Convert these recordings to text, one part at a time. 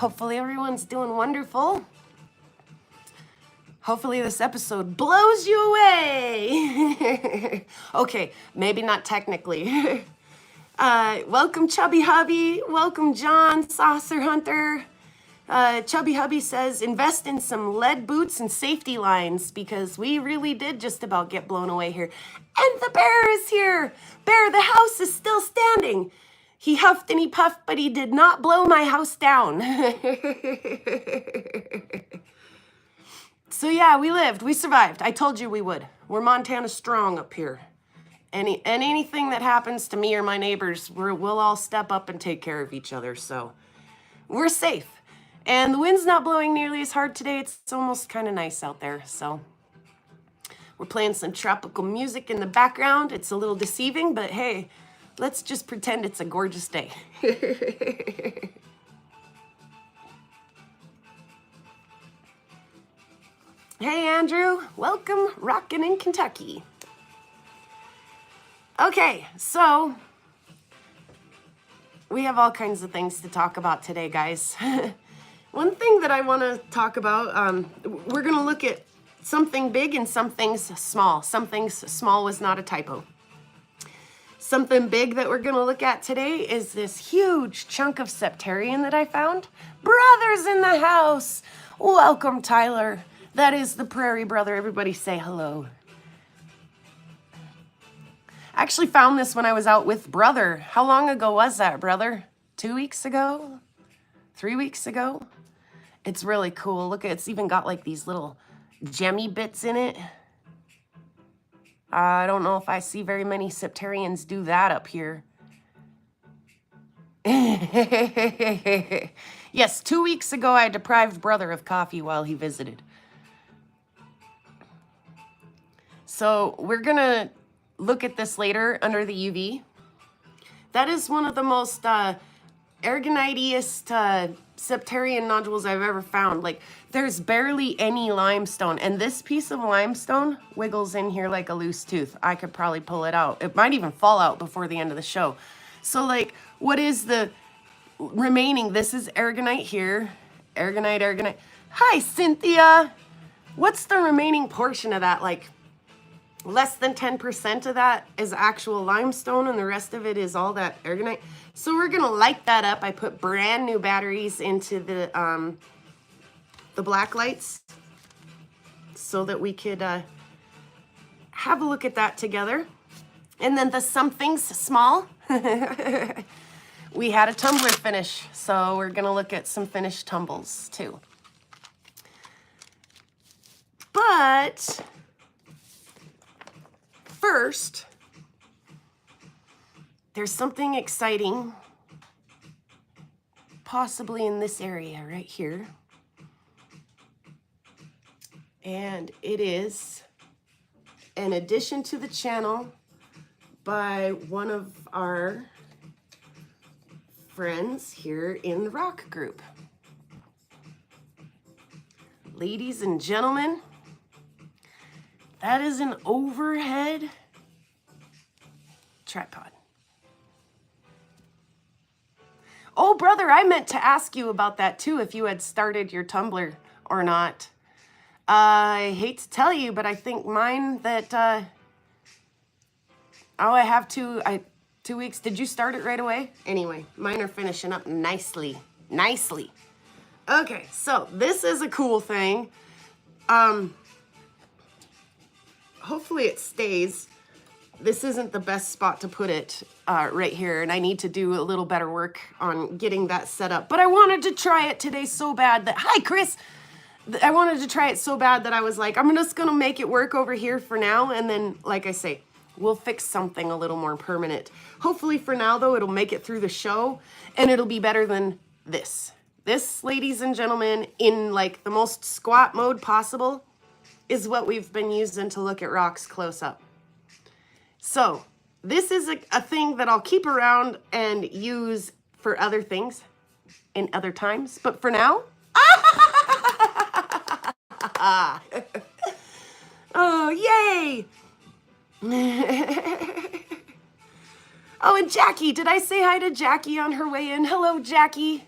Hopefully everyone's doing wonderful. Hopefully this episode blows you away. Okay, maybe not technically. Welcome Chubby Hubby. Welcome John, Saucer Hunter. Chubby Hubby says, invest in some lead boots and safety lines because we really did just about get blown away here. And the bear is here. Bear, the house is still standing. He huffed and he puffed, but he did not blow my house down. So yeah, we lived, we survived. I told you we would. We're Montana strong up here. Anything that happens to me or my neighbors, we'll all step up and take care of each other. So we're safe. And the wind's not blowing nearly as hard today. It's almost kind of nice out there. So we're playing some tropical music in the background. It's a little deceiving, but hey, let's just pretend it's a gorgeous day. Hey, Andrew. Welcome, rockin' in Kentucky. Okay, so we have all kinds of things to talk about today, guys. One thing that I want to talk about, we're going to look at something big and some things small. Some things small was not a typo. Something big that we're going to look at today is this huge chunk of Septarian that I found. Brothers in the house. Welcome, Tyler. That is the Prairie Brother. Everybody say hello. I actually found this when I was out with Brother. How long ago was that, Brother? 2 weeks ago? 3 weeks ago? It's really cool. Look, it's even got like these little gemmy bits in it. I don't know if I see very many Septarians do that up here. Yes, 2 weeks ago I deprived Brother of coffee while he visited. So we're gonna look at this later under the UV. That is one of the most aragonitiest Septarian nodules I've ever found. Like, there's barely any limestone, and this piece of limestone wiggles in here like a loose tooth. I could probably pull it out. It might even fall out before the end of the show. So, like, what is the remaining? This is aragonite here. Aragonite. Hi, Cynthia. What's the remaining portion of that? Like, less than 10% of that is actual limestone, and the rest of it is all that aragonite. So we're gonna light that up. I put brand new batteries into the black lights so that we could have a look at that together. And then the something's small. We had a tumbler finish, so we're gonna look at some finished tumbles too. But first, there's something exciting, possibly in this area right here. And it is an addition to the channel by one of our friends here in the rock group. Ladies and gentlemen, that is an overhead tripod. Oh, Brother, I meant to ask you about that too, if you had started your tumbler or not. I hate to tell you, but I think mine that, I have 2 weeks. Did you start it right away? Anyway, mine are finishing up nicely. Okay, so this is a cool thing. Hopefully it stays. This isn't the best spot to put it right here, and I need to do a little better work on getting that set up. But I wanted to try it today so bad that, hi, Chris. I wanted to try it so bad that I was like, I'm just gonna make it work over here for now, and then, like I say, we'll fix something a little more permanent. Hopefully for now, though, it'll make it through the show, and it'll be better than this. This, ladies and gentlemen, in like the most squat mode possible, is what we've been using to look at rocks close up. So this is a thing that I'll keep around and use for other things in other times. But for now, oh, yay. Oh, and Jackie, did I say hi to Jackie on her way in? Hello, Jackie.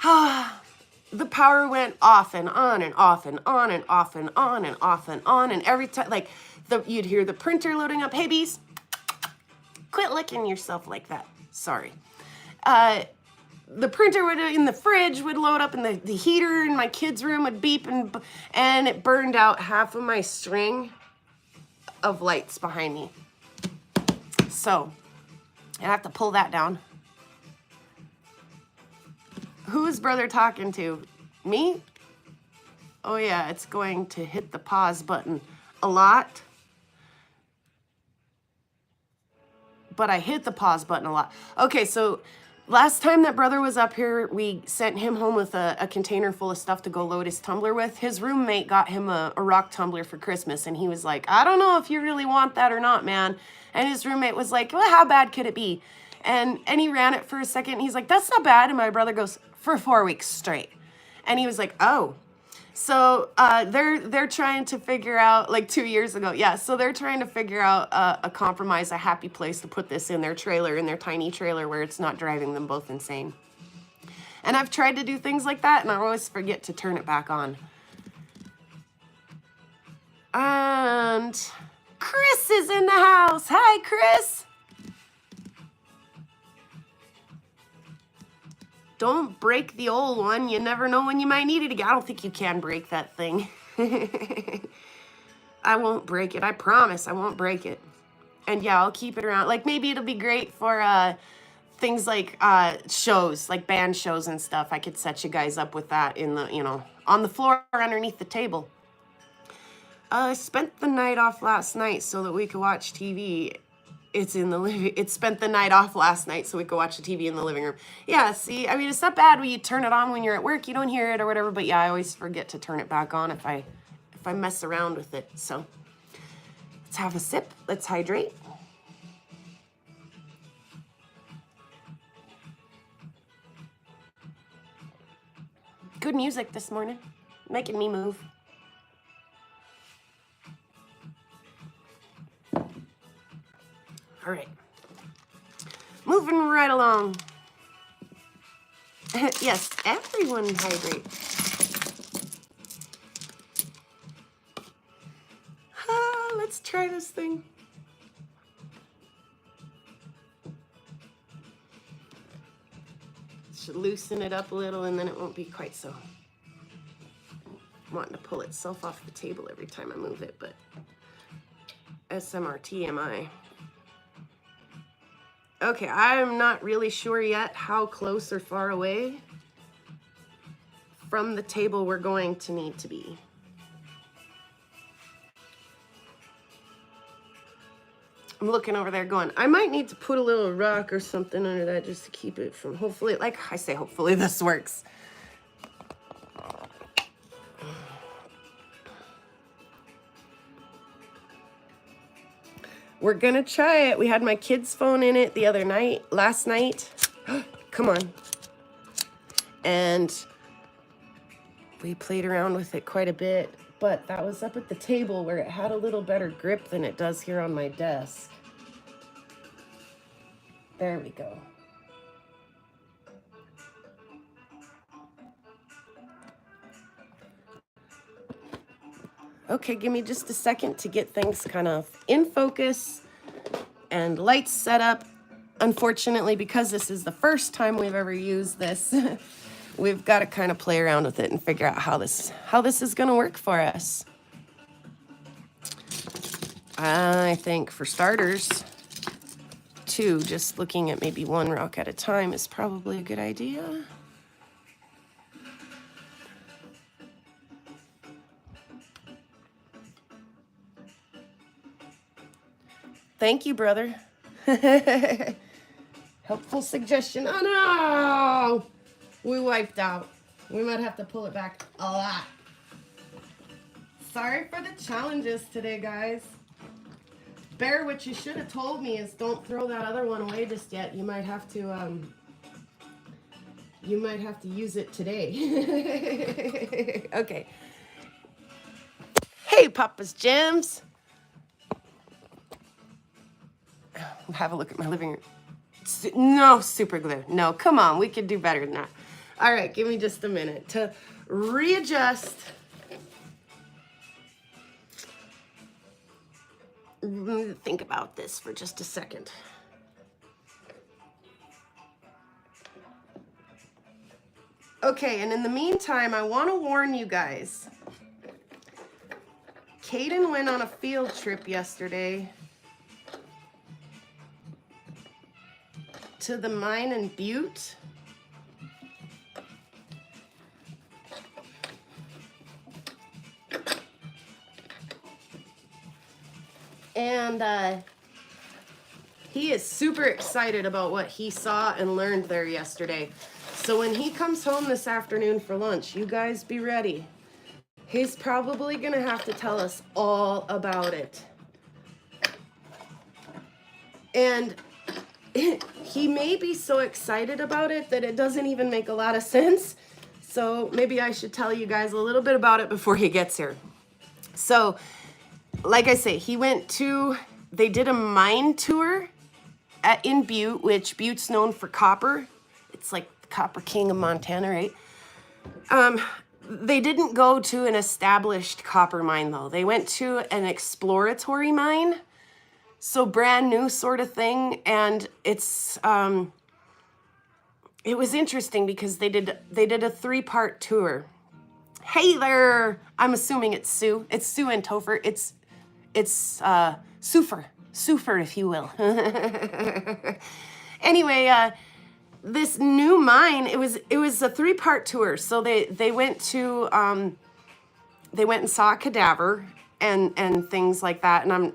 The power went off and on and off and on and off and on and off and on. And every time, like, you'd hear the printer loading up. Hey, bees, quit licking yourself like that. Sorry. The printer would, in the fridge would load up, and the heater in my kids' room would beep, and it burned out half of my string of lights behind me. So I have to pull that down. Who's brother talking to? Me? Oh yeah, it's going to hit the pause button a lot. But I hit the pause button a lot. Okay, so last time that brother was up here, we sent him home with a container full of stuff to go load his tumbler with. His roommate got him a rock tumbler for Christmas, and he was like, I don't know if you really want that or not, man. And his roommate was like, well, how bad could it be? And he ran it for a second, and he's like, that's not bad. And my brother goes, for 4 weeks straight. And he was like, oh. So they're trying to figure out, like 2 years ago, yeah, so they're trying to figure out a compromise, a happy place to put this in their trailer, in their tiny trailer, where it's not driving them both insane. And I've tried to do things like that, and I always forget to turn it back on. And Chris is in the house. Hi, Chris. Don't break the old one. You never know when you might need it again. I don't think you can break that thing. I won't break it. I promise I won't break it. And yeah, I'll keep it around. Like, maybe it'll be great for things like shows, like band shows and stuff. I could set you guys up with that in the, you know, on the floor underneath the table. I spent the night off last night so that we could watch TV. It spent the night off last night so we could watch the TV in the living room. Yeah, see, I mean, it's not bad when you turn it on when you're at work, you don't hear it or whatever, but yeah, I always forget to turn it back on if I mess around with it. So let's have a sip. Let's hydrate. Good music this morning, making me move. All right, moving right along. Yes, everyone hydrate. Let's try this thing. Should loosen it up a little, and then it won't be quite so wanting to pull itself off the table every time I move it, but SMRT am I. Okay, I'm not really sure yet how close or far away from the table we're going to need to be. I'm looking over there going, I might need to put a little rock or something under that just to keep it from, hopefully, like I say, hopefully this works. We're gonna try it. We had my kid's phone in it last night. Come on. And we played around with it quite a bit, but that was up at the table where it had a little better grip than it does here on my desk. There we go. Okay, give me just a second to get things kind of in focus and lights set up. Unfortunately, because this is the first time we've ever used this, we've got to kind of play around with it and figure out how this is going to work for us. I think for starters, just looking at maybe one rock at a time is probably a good idea. Thank you, brother. Helpful suggestion. Oh no! We wiped out. We might have to pull it back a lot. Sorry for the challenges today, guys. Bear, what you should have told me is don't throw that other one away just yet. You might have to use it today. Okay. Hey, Papa's Gems. Have a look at my living room. No super glue. No, come on. We could do better than that. All right, give me just a minute to readjust. Think about this for just a second. Okay, and in the meantime, I want to warn you guys. Caden went on a field trip yesterday to the mine in Butte. And he is super excited about what he saw and learned there yesterday. So when he comes home this afternoon for lunch, you guys be ready. He's probably gonna have to tell us all about it. And he may be so excited about it that it doesn't even make a lot of sense. So maybe I should tell you guys a little bit about it before he gets here. So, like I say, they did a mine tour in Butte, which Butte's known for copper. It's like the Copper King of Montana, right? They didn't go to an established copper mine, though. They went to an exploratory mine, so brand new sort of thing. And it was interesting because they did a 3-part tour. Hey there, I'm assuming it's Sue. It's Sue and Topher. It's Sufer, if you will. Anyway, this new mine, it was a 3-part tour. So they went and saw a cadaver and things like that. And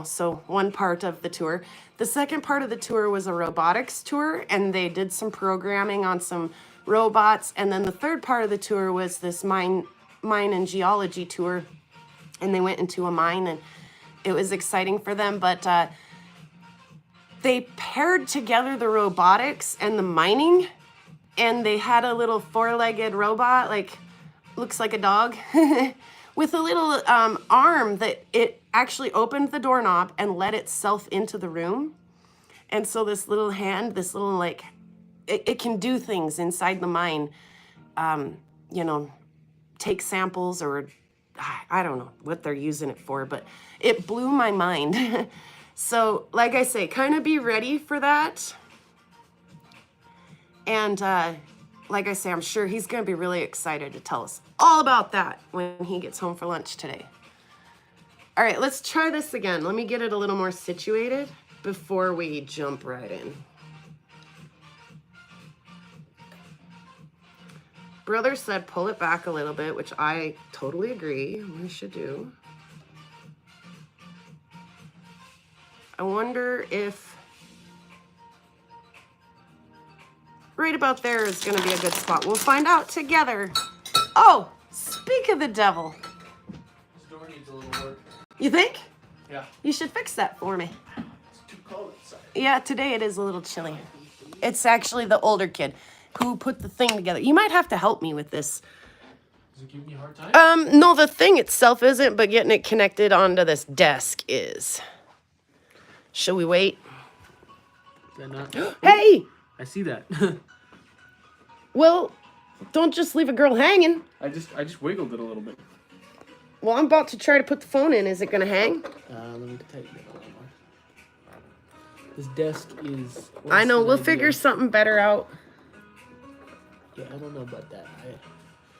so one part of the tour. The second part of the tour was a robotics tour, and they did some programming on some robots. And then the third part of the tour was this mine and geology tour, and they went into a mine, and it was exciting for them. But they paired together the robotics and the mining, and they had a little 4-legged robot, like looks like a dog, with a little arm that it actually opened the doorknob and let itself into the room. And so this little hand, it can do things inside the mine, take samples, or I don't know what they're using it for, but it blew my mind. So, like I say, kind of be ready for that. And like I say, I'm sure he's going to be really excited to tell us all about that when he gets home for lunch today. All right, let's try this again. Let me get it a little more situated before we jump right in. Brother said pull it back a little bit, which I totally agree we should do. I wonder if right about there is going to be a good spot. We'll find out together. Oh, speak of the devil. This door needs a little work. You think? Yeah. You should fix that for me. It's too cold outside. Yeah, today it is a little chilly. It's actually the older kid who put the thing together. You might have to help me with this. Does it give me a hard time? No, the thing itself isn't, but getting it connected onto this desk is. Shall we wait? Is that not? Hey! I see that. Well, don't just leave a girl hanging. I just wiggled it a little bit. Well, I'm about to try to put the phone in. Is it going to hang? Let me tighten it a little more. This desk is... I know. We'll figure something better out. Yeah, I don't know about that.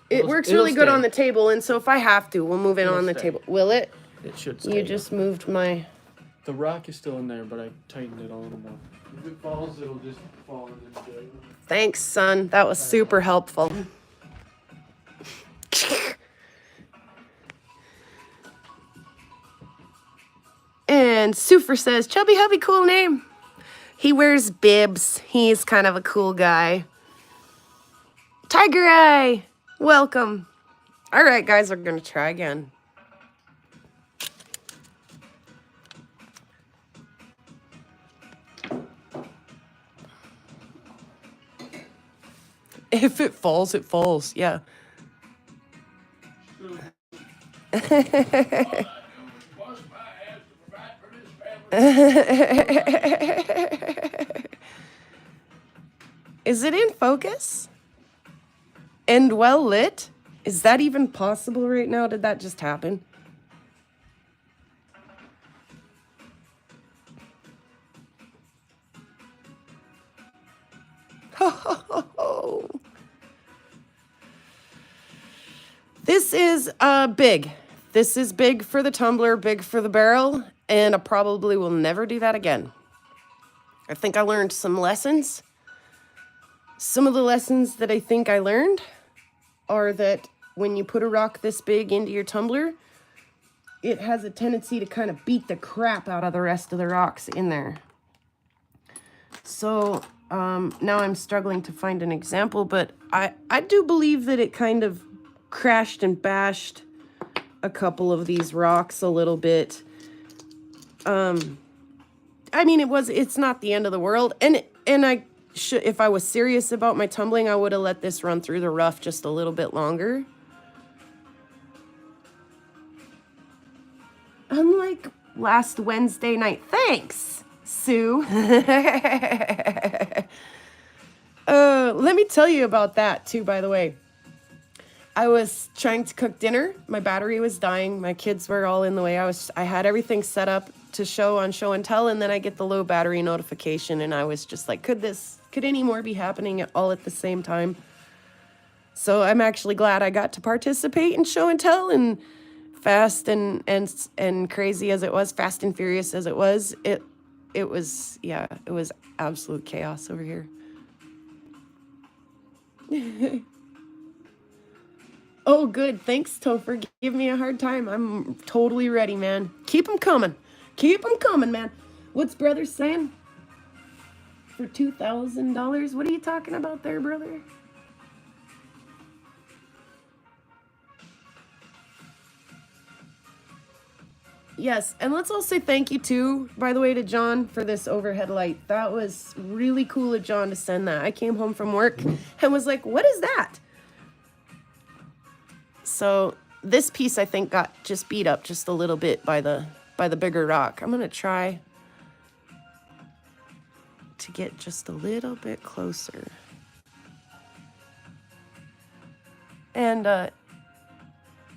It works really good on the table, and so if I have to, we'll move it on the stay. table. Will it? It should stay. You just moved my... The rock is still in there, but I tightened it a little more. If it falls, it'll just fall into it. Thanks, son. That was super helpful. And Sufer says, Chubby Hubby, cool name. He wears bibs. He's kind of a cool guy. Tiger Eye, welcome. All right, guys, we're going to try again. If it falls, it falls. Yeah. Is it in focus? And well lit? Is that even possible right now? Did that just happen? This is big. This is big for the tumbler, big for the barrel, and I probably will never do that again. I think I learned some lessons. Some of the lessons that I think I learned are that when you put a rock this big into your tumbler, it has a tendency to kind of beat the crap out of the rest of the rocks in there. So now I'm struggling to find an example, but I do believe that it kind of crashed and bashed a couple of these rocks a little bit. I mean, it's not the end of the world, and I should, if I was serious about my tumbling, I would have let this run through the rough just a little bit longer. Unlike last Wednesday night. Thanks, Sue. Let me tell you about that too, by the way. I was trying to cook dinner. My battery was dying. My kids were all in the way. I had everything set up to show on show and tell, and then I get the low battery notification, and I was just like, could any more be happening all at the same time? So I'm actually glad I got to participate in show and tell, and fast and crazy as it was, fast and furious as it was, it was absolute chaos over here. Oh, good. Thanks, Topher. Give me a hard time. I'm totally ready, man. Keep them coming. Keep them coming, man. What's brother saying? For $2,000? What are you talking about there, brother? Yes, and let's all say thank you too, by the way, to John for this overhead light. That was really cool of John to send that. I came home from work and was like, what is that? So this piece, I think, got just beat up just a little bit by the bigger rock. I'm going to try to get just a little bit closer. And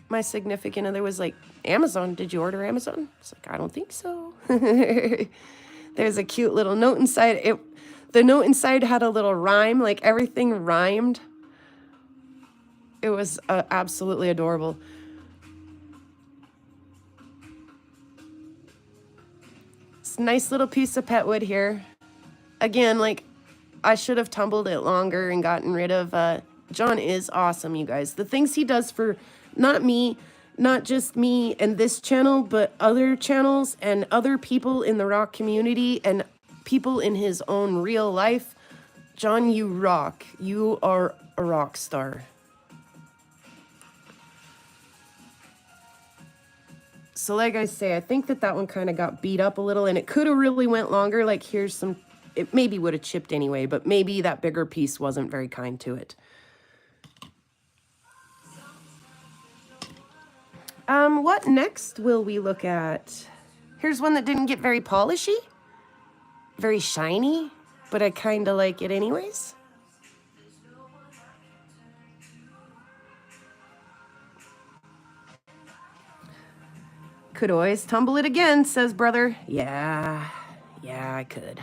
my significant other was like, Amazon, did you order Amazon? It's like, I don't think so. There's a cute little note inside. The note inside had a little rhyme, like everything rhymed. It was absolutely adorable. It's a nice little piece of pet wood here. Again, like, I should have tumbled it longer and gotten rid of... John is awesome, you guys. The things he does for not just me and this channel, but other channels and other people in the rock community and people in his own real life. John, you rock. You are a rock star. So like I say, I think that one kind of got beat up a little, and it could have really went longer. Like, here's some, it maybe would have chipped anyway, but maybe that bigger piece wasn't very kind to it. What next will we look at? Here's one that didn't get very polishy, very shiny, but I kind of like it anyways. Could always tumble it again, says brother. Yeah, I could.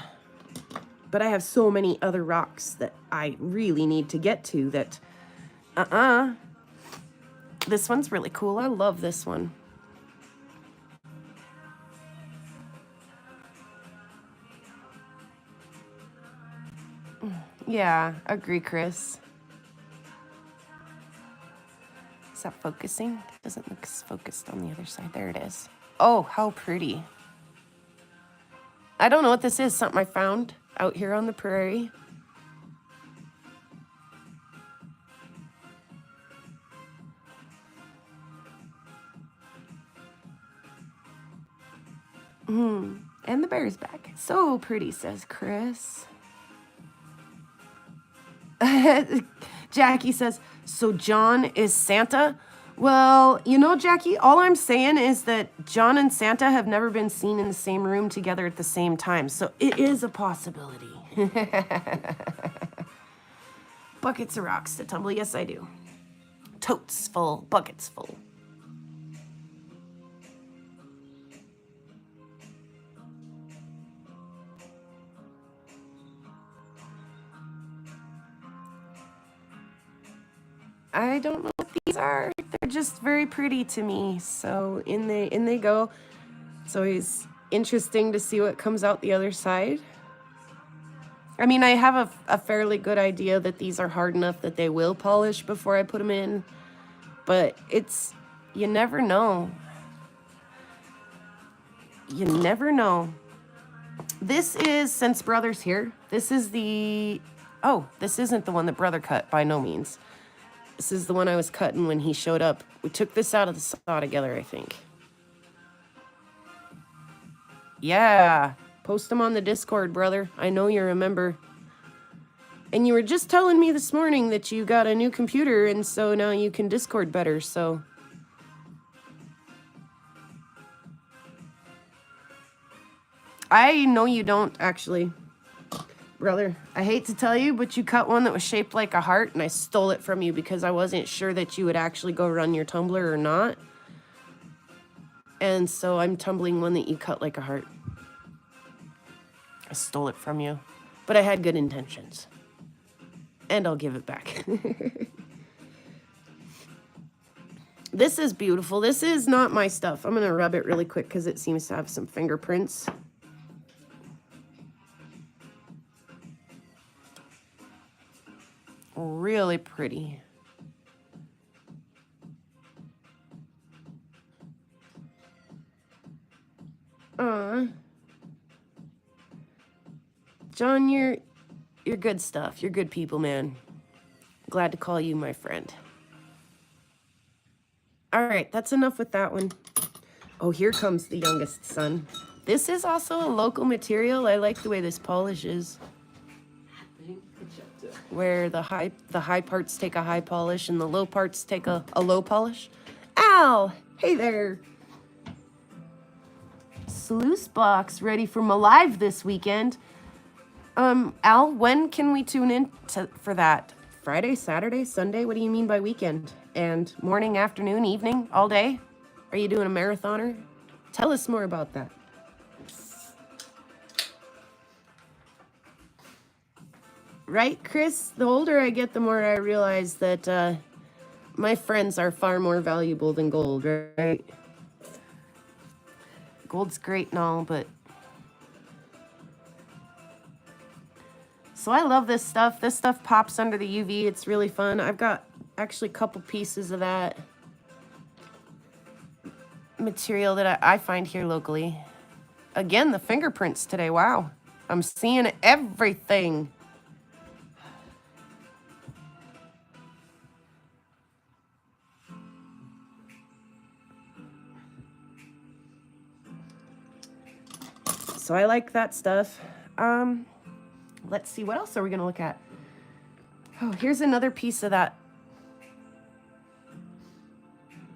But I have so many other rocks that I really need to get to that, This one's really cool. I love this one. Yeah, agree, Chris. Is that focusing? Doesn't look focused on the other side. There it is. Oh, how pretty. I don't know what this is. Something I found out here on the prairie. And the bear's back. So pretty, says Chris. Jackie says, so John is Santa? Well, you know, Jackie, all I'm saying is that John and Santa have never been seen in the same room together at the same time. So it is a possibility. Buckets of rocks to tumble. Yes, I do. totes full, buckets full. I don't know what these are. They're just very pretty to me. So in they go. It's always interesting to see what comes out the other side. I mean, I have a fairly good idea that these are hard enough that they will polish before I put them in. But you never know. You never know. This is, since Brother's here, this is this isn't the one that Brother cut, by no means. This is the one I was cutting when he showed up. We took this out of the saw together, I think. Yeah. Post them on the Discord, brother. I know you remember. And you were just telling me this morning that you got a new computer, and so now you can Discord better, so... I know you don't, actually. Brother, I hate to tell you, but you cut one that was shaped like a heart, and I stole it from you because I wasn't sure that you would actually go run your tumbler or not. And so I'm tumbling one that you cut like a heart. I stole it from you, but I had good intentions. And I'll give it back. This is beautiful. This is not my stuff. I'm going to rub it really quick because it seems to have some fingerprints. Really pretty. John, you're good stuff. You're good people, man. Glad to call you my friend. All right, that's enough with that one. Oh, here comes the youngest son. This is also a local material. I like the way this polishes. Where the high parts take a high polish and the low parts take a low polish. Al, hey there. Sluice box ready for my live this weekend. Al, when can we tune in for that? Friday, Saturday, Sunday? What do you mean by weekend? And morning, afternoon, evening, all day? Are you doing a marathoner? Tell us more about that. Right, Chris? The older I get, the more I realize that my friends are far more valuable than gold, right? Gold's great and all, but... So I love this stuff. This stuff pops under the UV. It's really fun. I've got actually a couple pieces of that material that I find here locally. Again, the fingerprints today. Wow. I'm seeing everything. So I like that stuff. Let's see, what else are we going to look at? Oh, here's another piece of that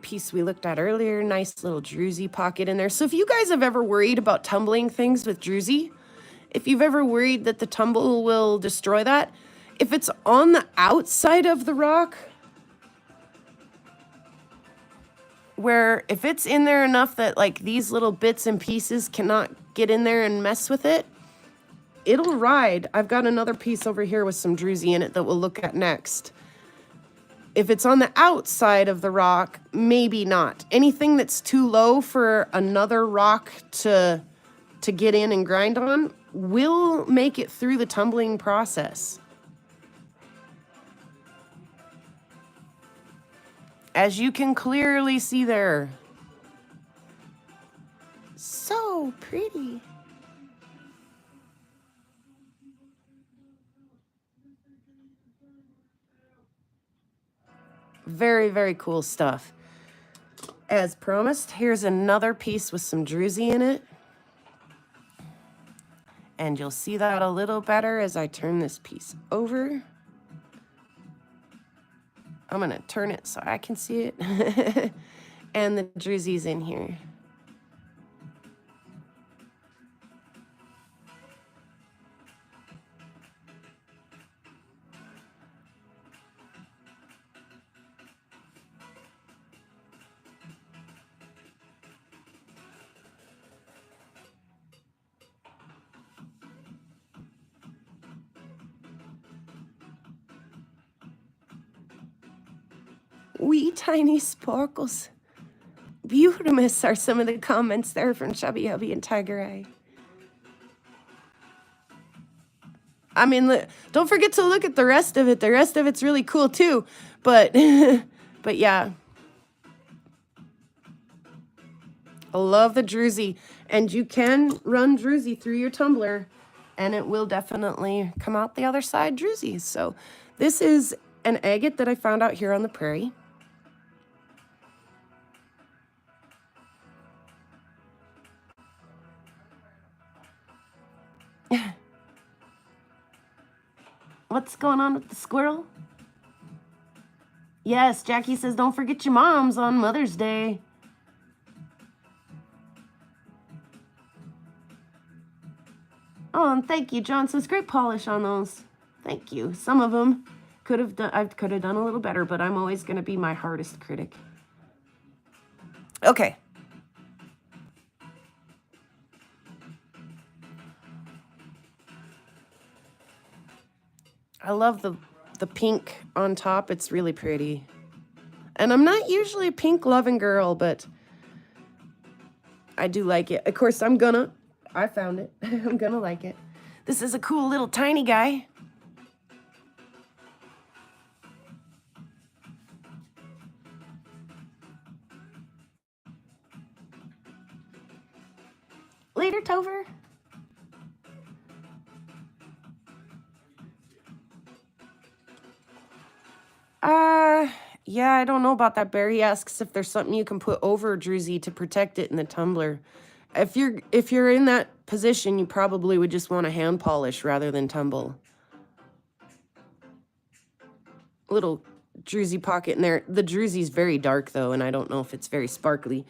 piece we looked at earlier. Nice little druzy pocket in there. So if you guys have ever worried about tumbling things with druzy, if you've ever worried that the tumble will destroy that, if it's on the outside of the rock, where if it's in there enough that like these little bits and pieces cannot get in there and mess with it, it'll ride. I've got another piece over here with some druzy in it that we'll look at next. If it's on the outside of the rock, maybe not. Anything that's too low for another rock to get in and grind on will make it through the tumbling process. As you can clearly see there. So pretty. Very, very cool stuff. As promised, here's another piece with some druzy in it. And you'll see that a little better as I turn this piece over. I'm going to turn it so I can see it. And the druzy's in here. Wee tiny sparkles. Beautimus are some of the comments there from Chubby Hubby and Tiger Eye. I mean, don't forget to look at the rest of it. The rest of it's really cool too. But, but yeah. I love the druzy. And you can run druzy through your tumbler and it will definitely come out the other side druzy. So this is an agate that I found out here on the prairie. What's going on with the squirrel? Yes, Jackie says, don't forget your moms on Mother's Day. Oh, and thank you, John. Says great polish on those. Thank you. Some of them I could have done a little better, but I'm always going to be my hardest critic. Okay. I love the pink on top. It's really pretty. And I'm not usually a pink loving girl, but I do like it. Of course, I found it. I'm gonna like it. This is a cool little tiny guy. Later, Tover. Yeah, I don't know about that. Barry asks if there's something you can put over druzy to protect it in the tumbler. If you're in that position, you probably would just want to hand polish rather than tumble. Little druzy pocket in there. The druzy's very dark though, and I don't know if it's very sparkly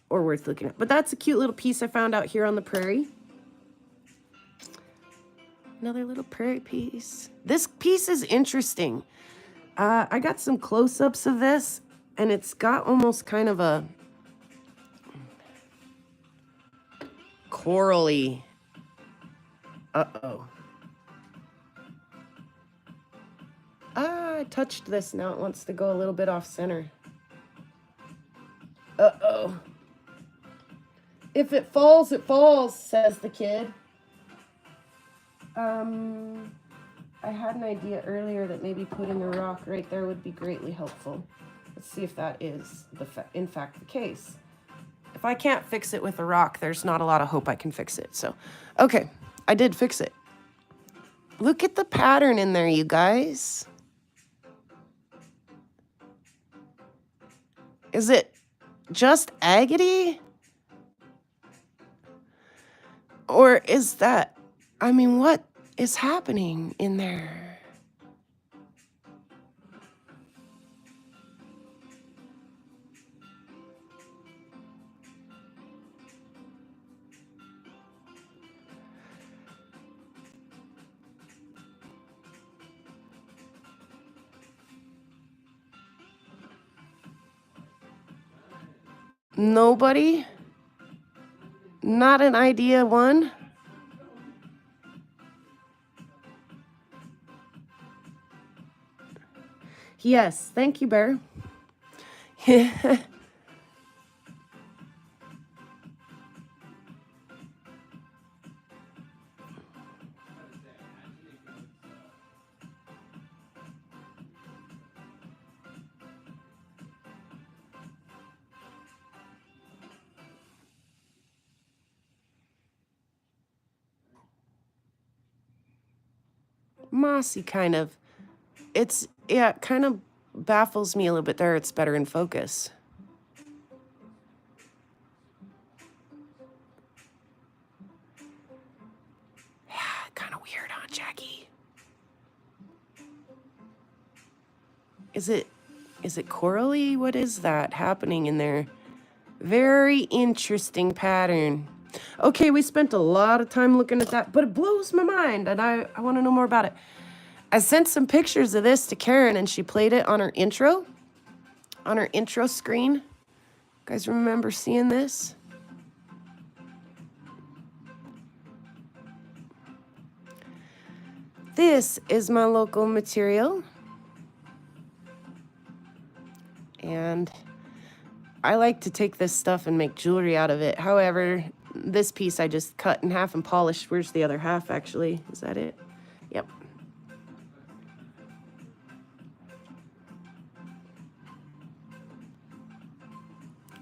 or worth looking at. But that's a cute little piece I found out here on the prairie. Another little prairie piece. This piece is interesting. I got some close-ups of this, and it's got almost kind of a corally. Uh-oh. I touched this. Now it wants to go a little bit off center. Uh-oh. If it falls, says the kid. I had an idea earlier that maybe putting a rock right there would be greatly helpful. Let's see if that is, in fact, the case. If I can't fix it with a rock, there's not a lot of hope I can fix it. So, okay, I did fix it. Look at the pattern in there, you guys. Is it just agate? Or is that, I mean, what is happening in there? Nobody? Not an idea one? Yes, thank you, Bear. Mossy, kind of. It kind of baffles me a little bit there. It's better in focus. Yeah, kind of weird, huh, Jackie? Is it corally? What is that happening in there? Very interesting pattern. Okay, we spent a lot of time looking at that, but it blows my mind, and I want to know more about it. I sent some pictures of this to Karen, and she played it on her intro screen. You guys remember seeing this? This is my local material. And I like to take this stuff and make jewelry out of it. However, this piece I just cut in half and polished. Where's the other half, actually? Is that it? Yep.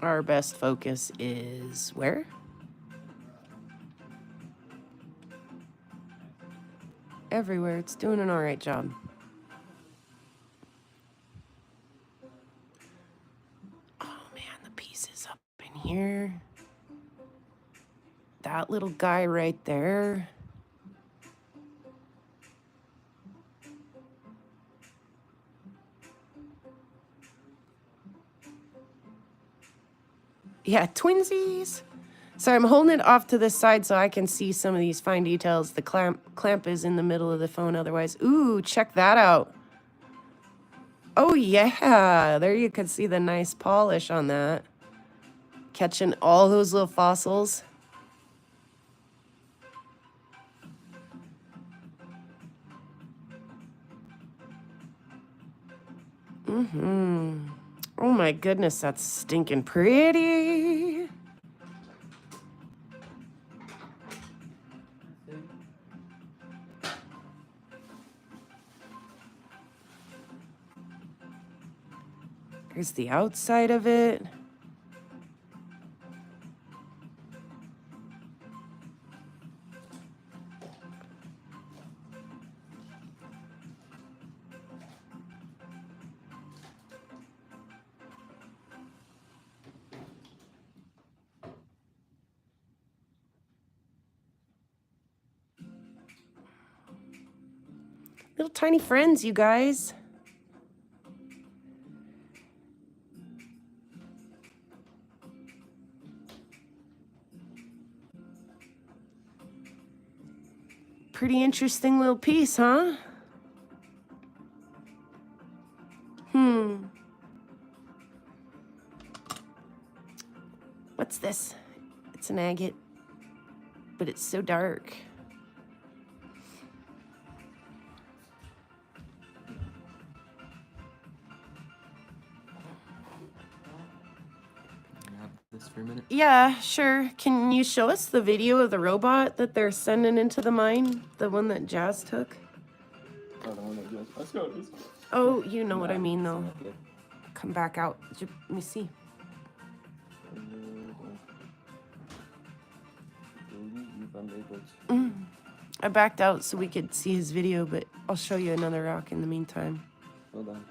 Our best focus is where? Everywhere. It's doing an all right job. Oh man, the piece is up in here. That little guy right there. Yeah, twinsies. So I'm holding it off to this side so I can see some of these fine details. The clamp is in the middle of the phone otherwise. Ooh, check that out. Oh yeah, there you can see the nice polish on that. Catching all those little fossils. Mm-hmm. Oh my goodness, that's stinking pretty. Here's the outside of it. Little tiny friends, you guys. Pretty interesting little piece, huh? What's this? It's an agate, but it's so dark. This for a minute? Yeah, sure. Can you show us the video of the robot that they're sending into the mine? The one that Jazz took? Oh, the one that goes, let's go. Oh, you know what I mean, though. Come back out. Let me see. I backed out so we could see his video, but I'll show you another rock in the meantime. Hold on.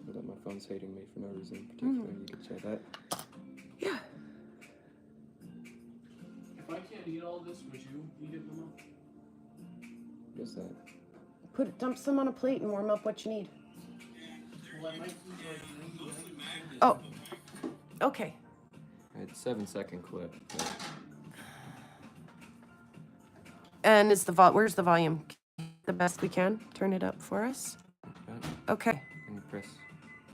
Hold on, my phone's hating me for no reason in particular. You can check that. Yeah. If I can't eat all this, would you eat it, Mama? What's that? Dump some on a plate and warm up what you need. Well, I might eat like 90. Oh, okay. It's a 7-second clip. But And is where's the volume? The best we can. Turn it up for us. Okay. and press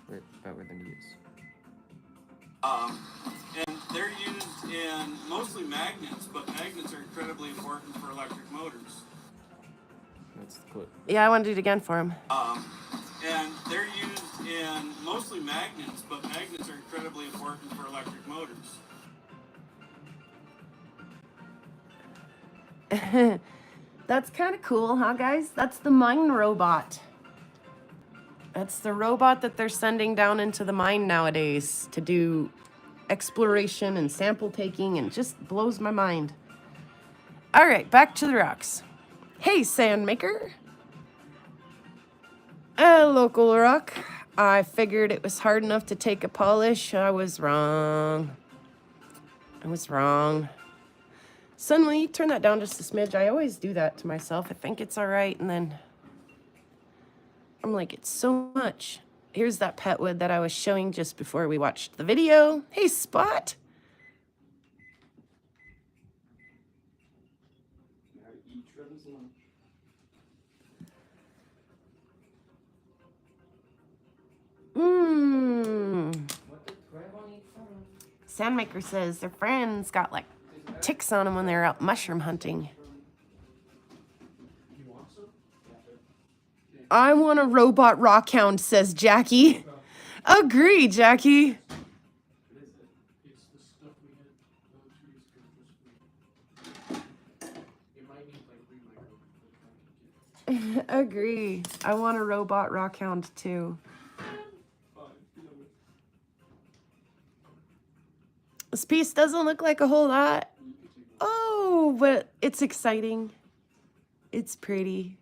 right about where the knee is. And they're used in mostly magnets, but magnets are incredibly important for electric motors. That's the clip. Yeah, I want to do it again for him. And they're used in mostly magnets, but magnets are incredibly important for electric motors. That's kind of cool, huh, guys? That's the mine robot. That's the robot that they're sending down into the mine nowadays to do exploration and sample taking, and just blows my mind. All right, back to the rocks. Hey, Sandmaker. A local rock. I figured it was hard enough to take a polish. I was wrong. Son, will you turn that down just a smidge? I always do that to myself. I think it's all right, and then I'm like, it's so much. Here's that pet wood that I was showing just before we watched the video. Hey, Spot. Sandmaker says their friends got like ticks on them when they were out mushroom hunting. You want some? I want a robot rock hound, says Jackie. Agree, Jackie. It's the stuff we had. The trees could just be. It might need like remicro. Agree. I want a robot rock hound too. This piece doesn't look like a whole lot. Oh, but it's exciting. It's pretty.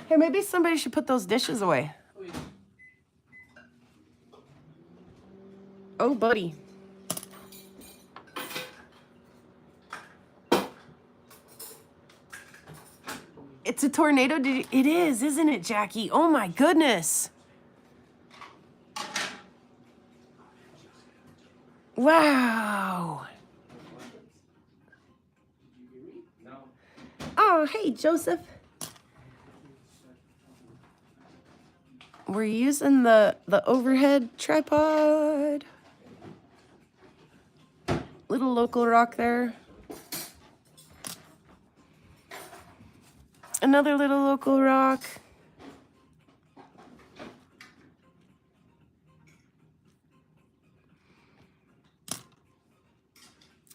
Hey, maybe somebody should put those dishes away. Oh, buddy. It's a tornado. It is, isn't it, Jackie? Oh, my goodness. Wow. Oh, hey, Joseph. We're using the overhead tripod. Little local rock there. Another little local rock.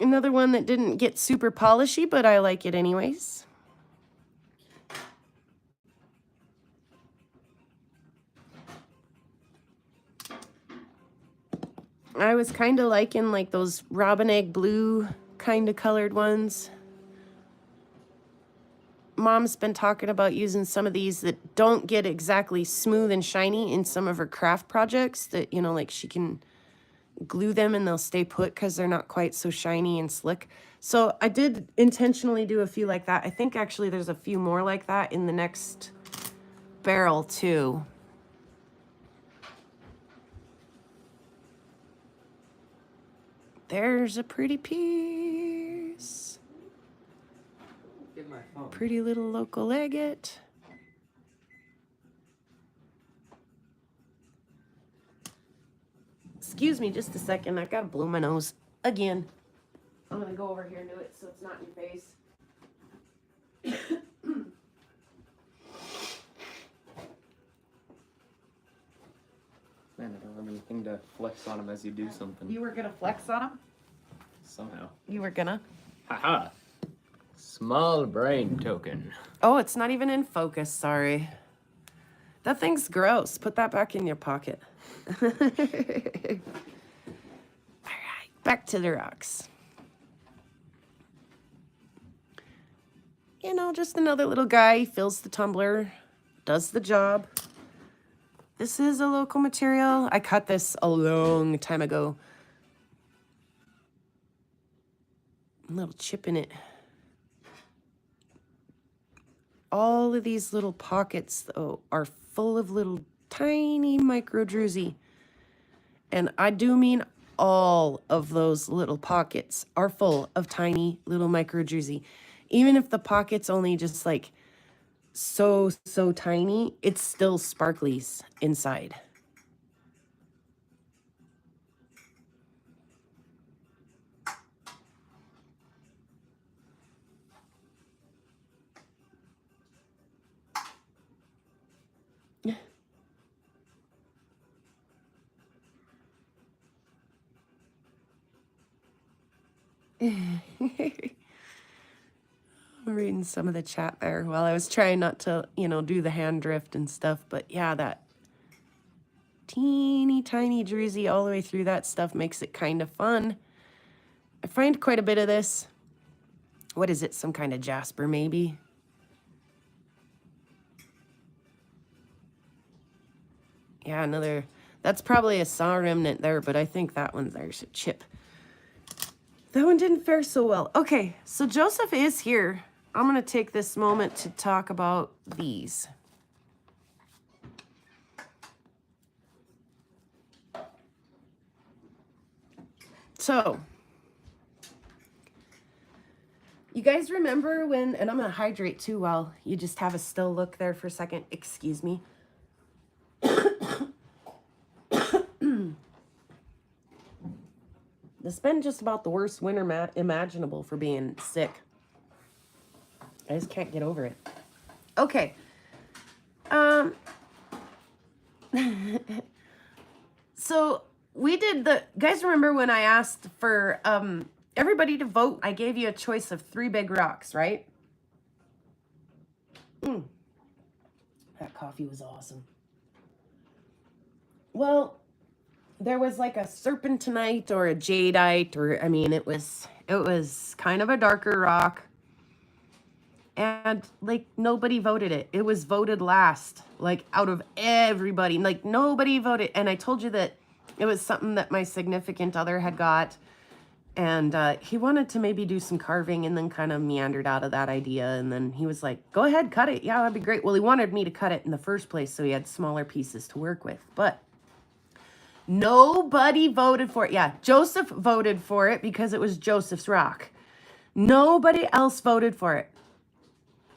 Another one that didn't get super polishy, but I like it anyways. I was kind of liking like those robin egg blue kind of colored ones. Mom's been talking about using some of these that don't get exactly smooth and shiny in some of her craft projects that, you know, like she can glue them and they'll stay put because they're not quite so shiny and slick. So I did intentionally do a few like that. I think actually there's a few more like that in the next barrel too. There's a pretty piece. Pretty little local agate. Excuse me just a second. I gotta blow my nose again. I'm gonna go over here and do it so it's not in your face. Man, I don't have anything to flex on him as you do something. You were gonna flex on him? Somehow. You were gonna? Haha. Small brain token. Oh, it's not even in focus, sorry. That thing's gross. Put that back in your pocket. All right, back to the rocks. You know, just another little guy, fills the tumbler, does the job. This is a local material. I cut this a long time ago. A little chip in it. All of these little pockets, though, are full of little tiny micro druzy. And I do mean all of those little pockets are full of tiny little micro druzy. Even if the pocket's only just like so tiny, it's still sparklies inside. I'm reading some of the chat there while I was trying not to, you know, do the hand drift and stuff. But yeah, that teeny tiny druzy all the way through that stuff makes it kind of fun. I find quite a bit of this. What is it? Some kind of jasper, maybe? Yeah, another. That's probably a saw remnant there, but I think that one there's a chip. That one didn't fare so well. Okay, so Joseph is here. I'm going to take this moment to talk about these. So, you guys remember when, and I'm going to hydrate too while you just have a still look there for a second. Excuse me. It's been just about the worst winter imaginable for being sick. I just can't get over it. Okay. So we did guys remember when I asked for everybody to vote? I gave you a choice of 3 big rocks, right? That coffee was awesome. Well, there was like a serpentinite or a jadeite, or I mean, it was kind of a darker rock. And like nobody voted it. It was voted last, like out of everybody. Like nobody voted. And I told you that it was something that my significant other had got. And he wanted to maybe do some carving and then kind of meandered out of that idea. And then he was like, go ahead, cut it. Yeah, that'd be great. Well, he wanted me to cut it in the first place so he had smaller pieces to work with. But nobody voted for it. Yeah, Joseph voted for it because it was Joseph's rock. Nobody else voted for it.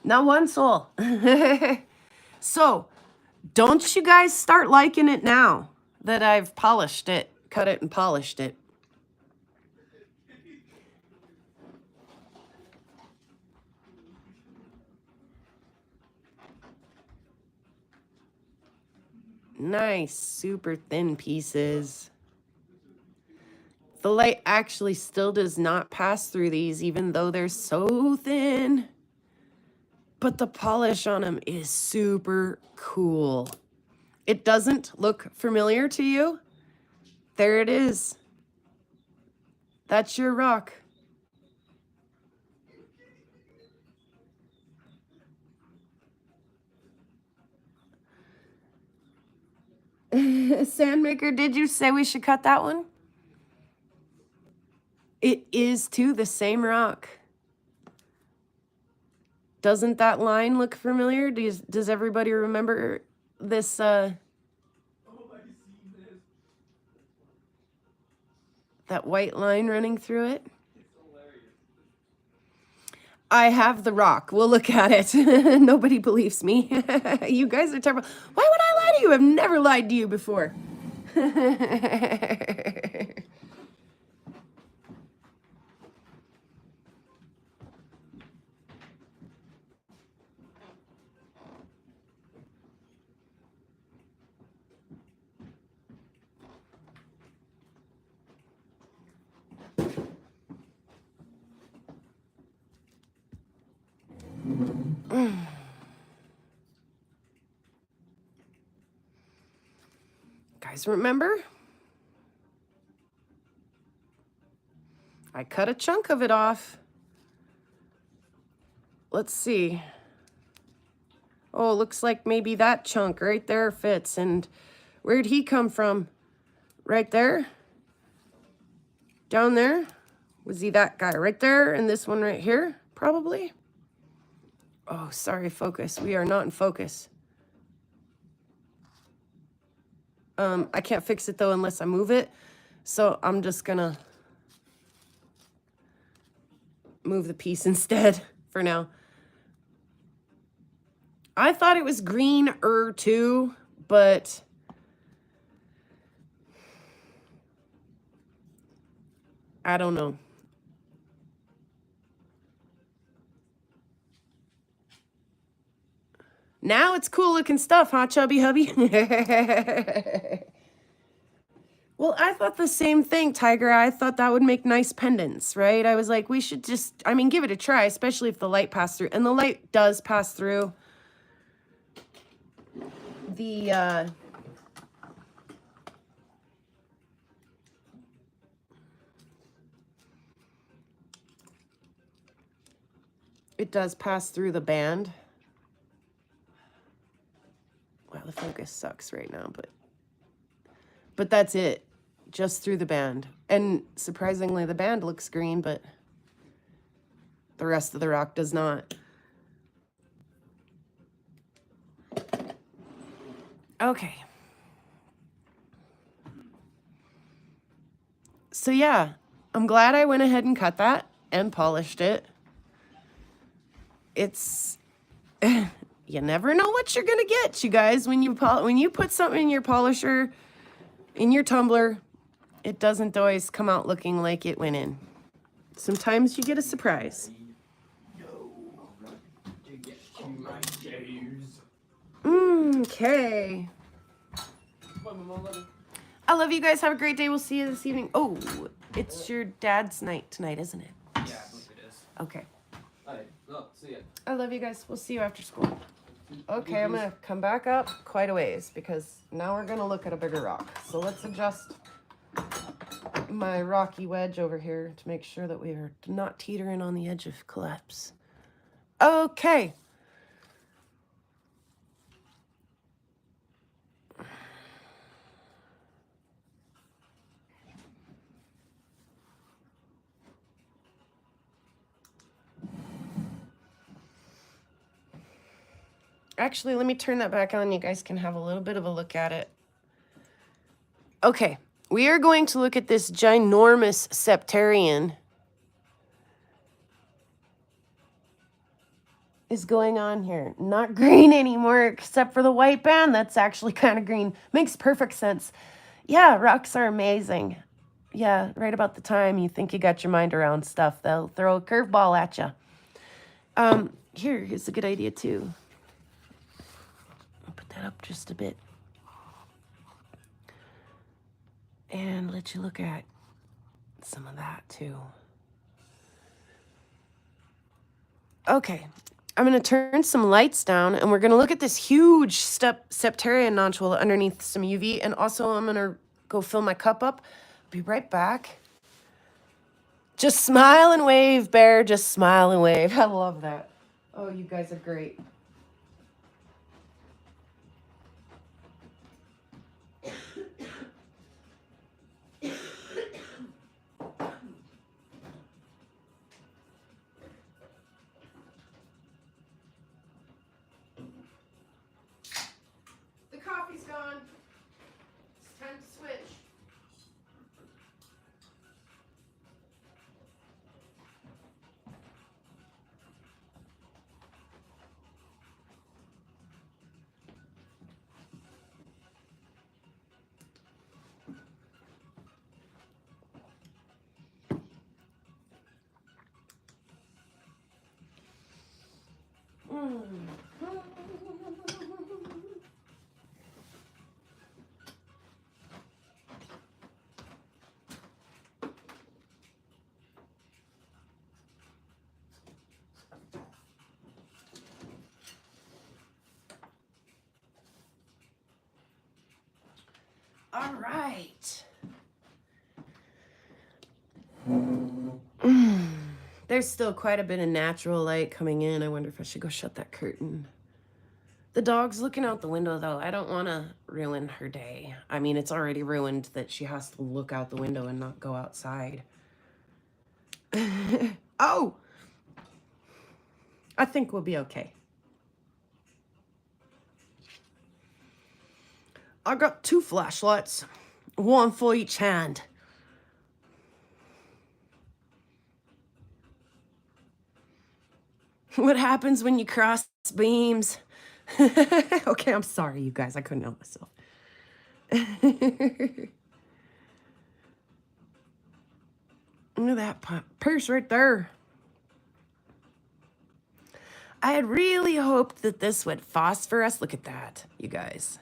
Not one soul. So, don't you guys start liking it now that I've polished it, cut it and polished it. Nice, super thin pieces. The light actually still does not pass through these, even though they're so thin. But the polish on them is super cool. It doesn't look familiar to you? There it is. That's your rock. Sandmaker, did you say we should cut that one? It is too the same rock. Doesn't that line look familiar? Does everybody remember this? That white line running through it? I have the rock. We'll look at it. Nobody believes me. You guys are terrible. Why would I lie to you? I've never lied to you before. Guys, remember? I cut a chunk of it off. Let's see. Oh, looks like maybe that chunk right there fits. And where'd he come from? Right there? Down there? Was he that guy right there? And this one right here? Probably. Oh, sorry, focus. We are not in focus. I can't fix it though unless I move it. So I'm just gonna move the piece instead for now. I thought it was greener too, but I don't know. Now it's cool looking stuff, huh, chubby hubby? Well, I thought the same thing, Tiger. I thought that would make nice pendants, right? I was like, we should just, I mean, give it a try, especially if the light passed through. And the light does pass through. It does pass through the band. Wow, the focus sucks right now, but that's it. Just through the band. And surprisingly, the band looks green, but the rest of the rock does not. Okay. So yeah, I'm glad I went ahead and cut that and polished it. It's... You never know what you're gonna get, you guys. When you put something in your polisher, in your tumbler, it doesn't always come out looking like it went in. Sometimes you get a surprise. my shoes. Okay. I love you guys. Have a great day. We'll see you this evening. Oh, it's your dad's night tonight, isn't it? Yeah, I believe it is. Okay. Alright, well, see ya. I love you guys. We'll see you after school. Okay, I'm going to come back up quite a ways because now we're going to look at a bigger rock. So let's adjust my rocky wedge over here to make sure that we are not teetering on the edge of collapse. Okay. Actually, let me turn that back on. You guys can have a little bit of a look at it. Okay, we are going to look at this ginormous Septarian. Is going on here. Not green anymore, except for the white band. That's actually kind of green. Makes perfect sense. Yeah, rocks are amazing. Yeah, right about the time you think you got your mind around stuff, they'll throw a curveball at you. Here's a good idea too. I'll put that up just a bit. And let you look at some of that too. Okay, I'm going to turn some lights down, and we're going to look at this huge Septarian nodule underneath some UV, and also I'm going to go fill my cup up. Be right back. Just smile and wave, Bear. Just smile and wave. I love that. Oh, you guys are great. The coffee's gone. It's time to switch. All right. There's still quite a bit of natural light coming in. I wonder if I should go shut that curtain. The dog's looking out the window, though. I don't want to ruin her day. I mean, it's already ruined that she has to look out the window and not go outside. Oh! I think we'll be okay. I got 2 flashlights, 1 for each hand. What happens when you cross beams? Okay, I'm sorry, you guys. I couldn't help myself. Look at that purse right there. I had really hoped that this would phosphorus. Look at that, you guys.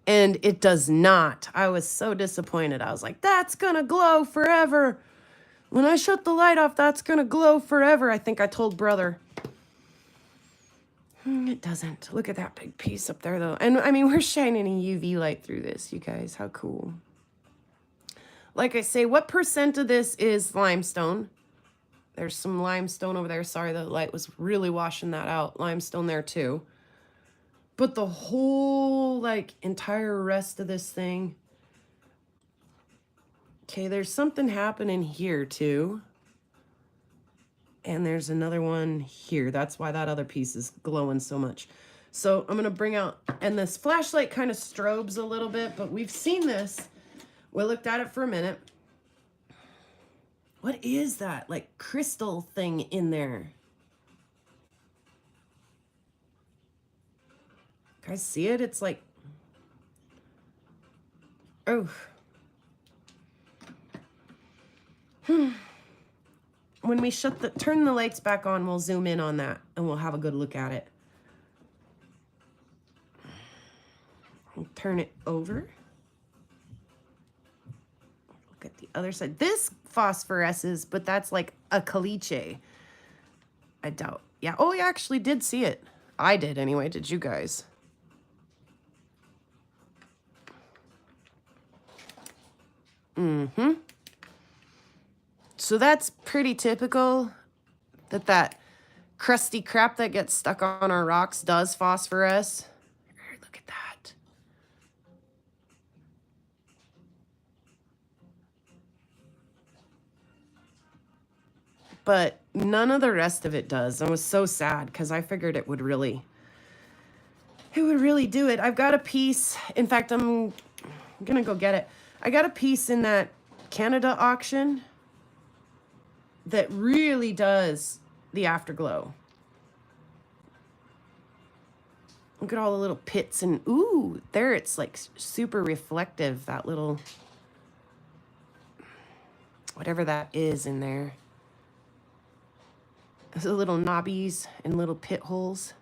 And it does not. I was so disappointed. I was like, that's gonna glow forever. When I shut the light off, that's gonna glow forever. I think I told brother. It doesn't. Look at that big piece up there, though. And, I mean, we're shining a UV light through this, you guys. How cool. Like I say, what percent of this is limestone? There's some limestone over there. Sorry, the light was really washing that out. Limestone there, too. But the whole, like, entire rest of this thing. Okay, there's something happening here, too. And there's another one here. That's why that other piece is glowing so much. So I'm going to bring out, and this flashlight kind of strobes a little bit, but we've seen this. We looked at it for a minute. What is that, like, crystal thing in there? Guys, see it? It's like, oh. When we turn the lights back on, we'll zoom in on that and we'll have a good look at it. And turn it over. Look at the other side. This phosphoresces, but that's like a caliche. I doubt. Yeah. Oh, you actually did see it. I did anyway. Did you guys? Mm-hmm. So that's pretty typical that crusty crap that gets stuck on our rocks does phosphoresce. Look at that. But none of the rest of it does. I was so sad because I figured it would really do it. I've got a piece. In fact, I'm gonna go get it. I got a piece in that Canada auction that really does the afterglow. Look at all the little pits and ooh, there it's like super reflective, that little, whatever that is in there. There's the little knobbies and little pit holes.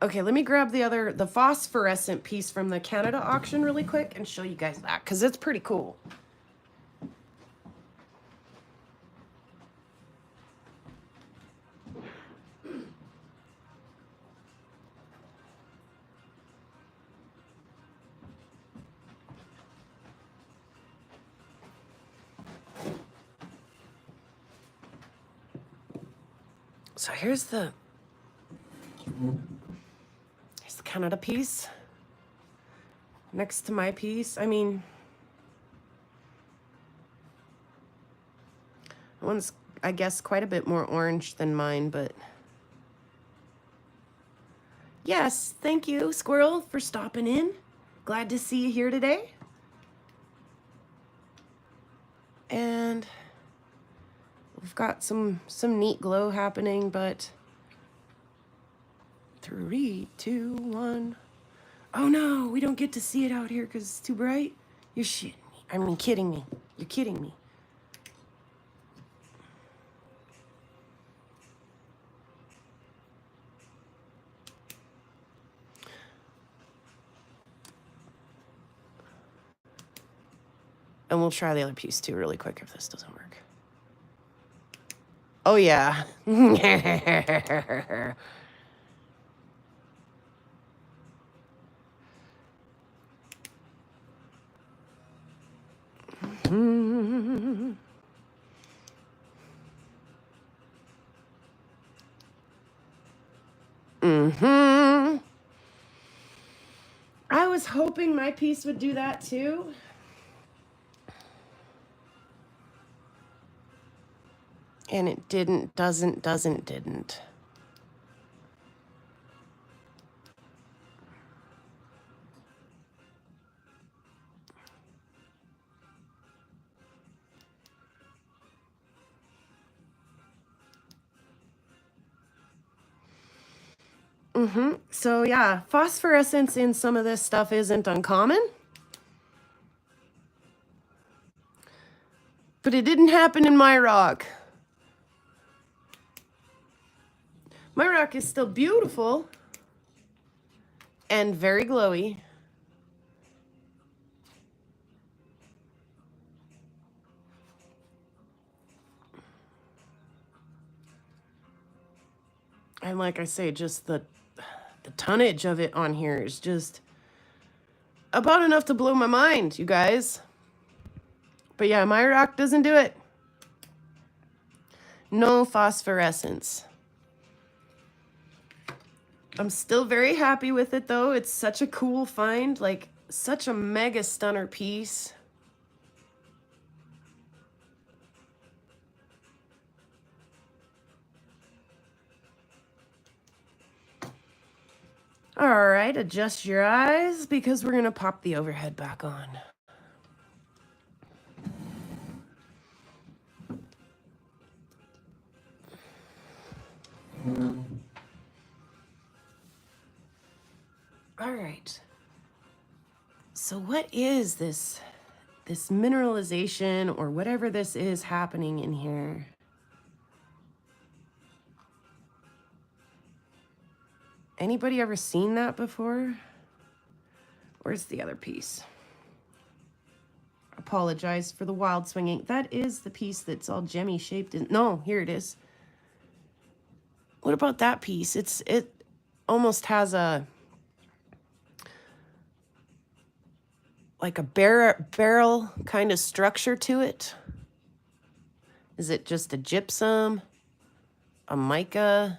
Okay, let me grab the phosphorescent piece from the Canada auction really quick and show you guys that, because it's pretty cool. So here's the Canada piece next to my piece. I mean, one's, I guess, quite a bit more orange than mine, but yes, thank you, Squirrel, for stopping in. Glad to see you here today. And we've got some neat glow happening, but 3, 2, 1. Oh no, we don't get to see it out here because it's too bright. You're shitting me. I mean, kidding me. You're kidding me. And we'll try the other piece too really quick if this doesn't work. Oh yeah. I was hoping my piece would do that too. And it didn't, didn't. So yeah, phosphorescence in some of this stuff isn't uncommon. But it didn't happen in my rock. My rock is still beautiful and very glowy. And like I say, just the tonnage of it on here is just about enough to blow my mind, you guys. But yeah, my rock doesn't do it. No phosphorescence. I'm still very happy with it though. It's such a cool find, like such a mega stunner piece. All right, adjust your eyes because we're gonna pop the overhead back on. All right. So what is this mineralization or whatever this is happening in here? Anybody ever seen that before? Where's the other piece? Apologize for the wild swinging. That is the piece that's all gemmy shaped. No, here it is. What about that piece? It almost has a like a barrel kind of structure to it. Is it just a gypsum? A mica?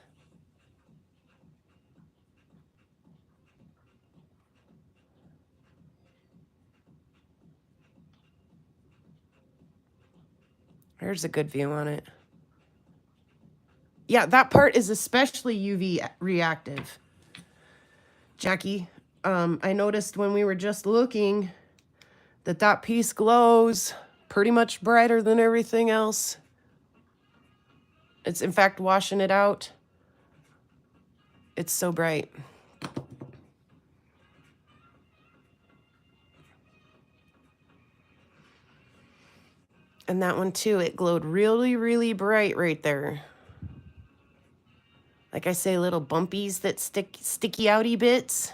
There's a good view on it. Yeah, that part is especially UV reactive. Jackie, I noticed when we were just looking that that piece glows pretty much brighter than everything else. It's in fact washing it out. It's so bright. And that one too, it glowed really, really bright right there. Like I say, little bumpies that sticky outy bits.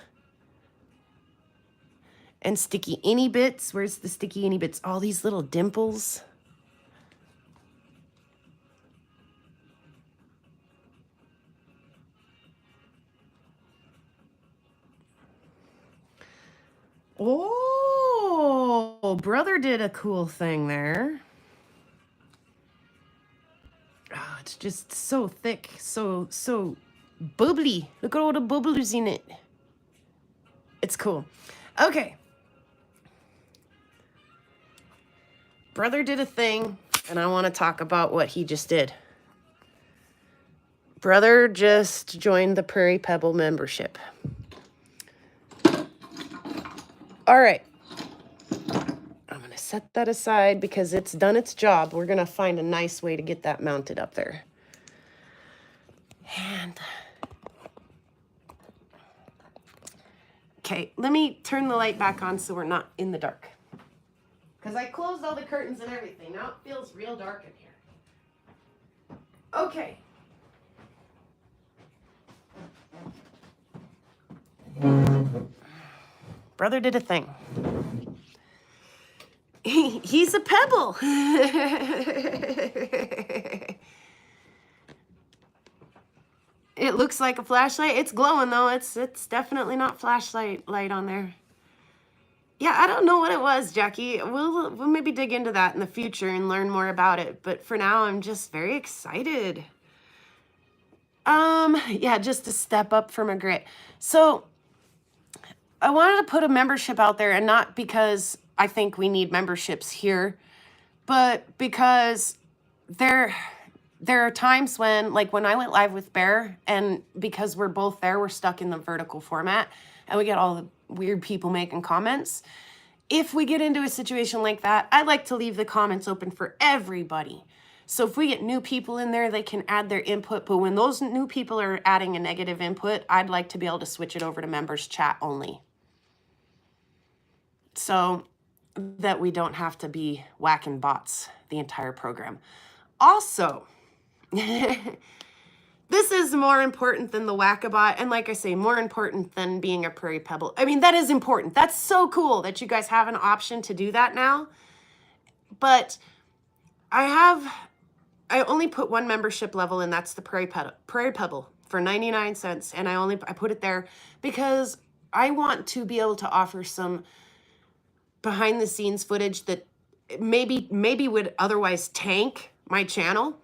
And sticky inny bits. Where's the sticky inny bits? All these little dimples. Oh, brother did a cool thing there. Oh, it's just so thick, so bubbly. Look at all the bubbles in it. It's cool. Okay. Brother did a thing, and I want to talk about what he just did. Brother just joined the Prairie Pebble membership. All right. I'm going to set that aside because it's done its job. We're going to find a nice way to get that mounted up there. And okay, let me turn the light back on so we're not in the dark. Because I closed all the curtains and everything. Now it feels real dark in here. Okay. Brother did a thing. He's a pebble. It looks like a flashlight. It's glowing though. It's definitely not flashlight light on there. Yeah, I don't know what it was, Jackie. We'll maybe dig into that in the future and learn more about it. But for now, I'm just very excited. Yeah, just a step up from a grit. So I wanted to put a membership out there, and not because I think we need memberships here, but because there are times when, like when I went live with Bear, and because we're both there, we're stuck in the vertical format, and we get all the weird people making comments. If we get into a situation like that, I like to leave the comments open for everybody. So if we get new people in there, they can add their input. But when those new people are adding a negative input, I'd like to be able to switch it over to members chat only, so that we don't have to be whacking bots the entire program. Also, this is more important than the whack-a-bot, and like I say, more important than being a Prairie Pebble. I mean, that is important. That's so cool that you guys have an option to do that now. But I only put one membership level, and that's the Prairie Pebble for 99 cents. And I put it there because I want to be able to offer some behind the scenes footage that maybe would otherwise tank my channel,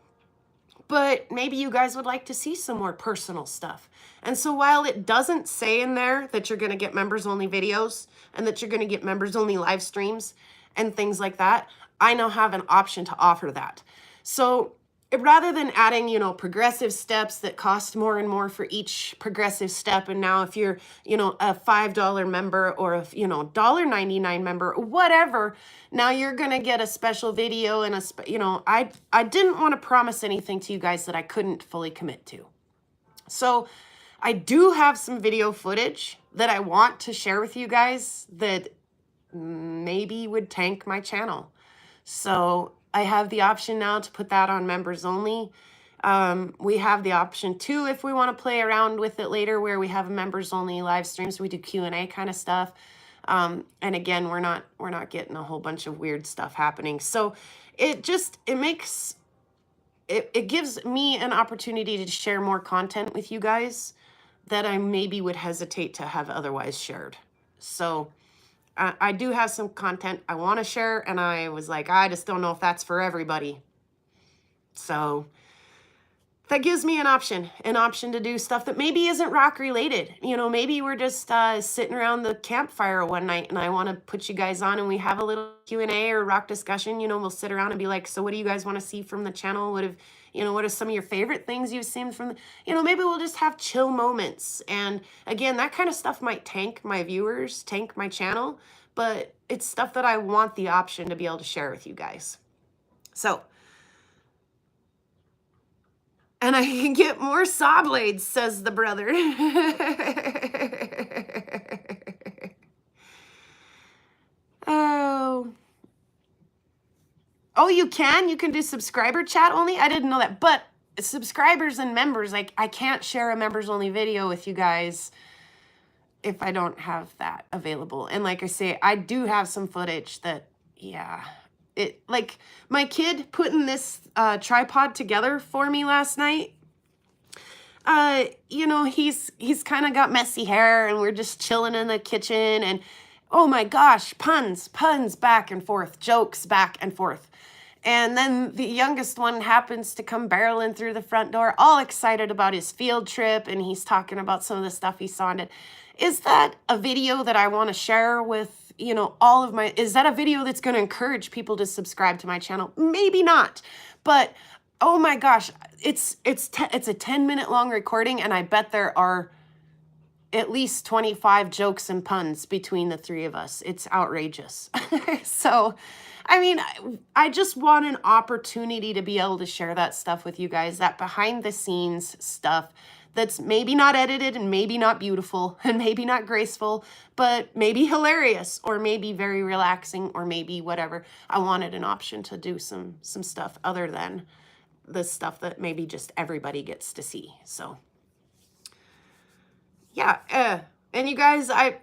but maybe you guys would like to see some more personal stuff. And so while it doesn't say in there that you're going to get members only videos and that you're going to get members only live streams and things like that, I now have an option to offer that. So rather than adding, progressive steps that cost more and more for each progressive step, and now if you're, a $5 member or a, $1.99 member, whatever, now you're going to get a special video and I didn't want to promise anything to you guys that I couldn't fully commit to. So I do have some video footage that I want to share with you guys that maybe would tank my channel. So I have the option now to put that on members only. We have the option too, if we want to play around with it later, where we have members only live streams. We do Q&A kind of stuff. And again, we're not getting a whole bunch of weird stuff happening. So it gives me an opportunity to share more content with you guys that I maybe would hesitate to have otherwise shared. So I do have some content I want to share, and I was like, I just don't know if that's for everybody. So that gives me an option to do stuff that maybe isn't rock related. You know, maybe we're just sitting around the campfire one night and I want to put you guys on and we have a little Q&A or rock discussion. You know, we'll sit around and be like, so what do you guys want to see from the channel? What are some of your favorite things you've seen from maybe we'll just have chill moments. And again, that kind of stuff might tank my viewers, tank my channel, but it's stuff that I want the option to be able to share with you guys. So, and I can get more saw blades, says the brother. Oh, you can? You can do subscriber chat only? I didn't know that. But subscribers and members, like, I can't share a members only video with you guys if I don't have that available. And like I say, I do have some footage that, yeah. Like my kid putting this tripod together for me last night. He's kind of got messy hair and we're just chilling in the kitchen and oh my gosh, puns back and forth, jokes back and forth. And then the youngest one happens to come barreling through the front door, all excited about his field trip, and he's talking about some of the stuff he saw in it. Is that a video that I want to share with all of is that a video that's going to encourage people to subscribe to my channel? Maybe not, but oh my gosh, it's a 10-minute long recording, and I bet there are at least 25 jokes and puns between the three of us. It's outrageous. So, I mean, I just want an opportunity to be able to share that stuff with you guys, that behind the scenes stuff that's maybe not edited and maybe not beautiful and maybe not graceful, but maybe hilarious or maybe very relaxing or maybe whatever. I wanted an option to do some stuff other than the stuff that maybe just everybody gets to see. So yeah, and you guys, I'm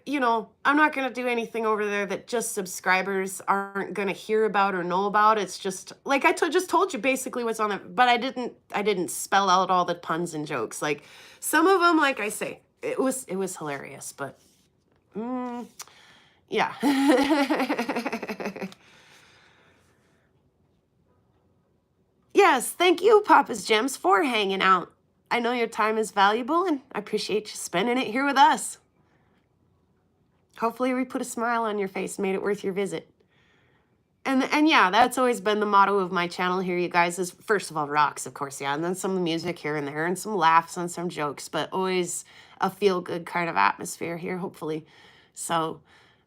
not going to do anything over there that just subscribers aren't going to hear about or know about. It's just like I just told you basically what's on it, but I didn't spell out all the puns and jokes. Like some of them, like I say, it was hilarious, but yeah. Yes, thank you, Papa's Gems, for hanging out. I know your time is valuable, and I appreciate you spending it here with us. Hopefully we put a smile on your face and made it worth your visit. And yeah, that's always been the motto of my channel here, you guys, is first of all, rocks, of course, yeah, and then some music here and there, and some laughs and some jokes, but always a feel-good kind of atmosphere here, hopefully. So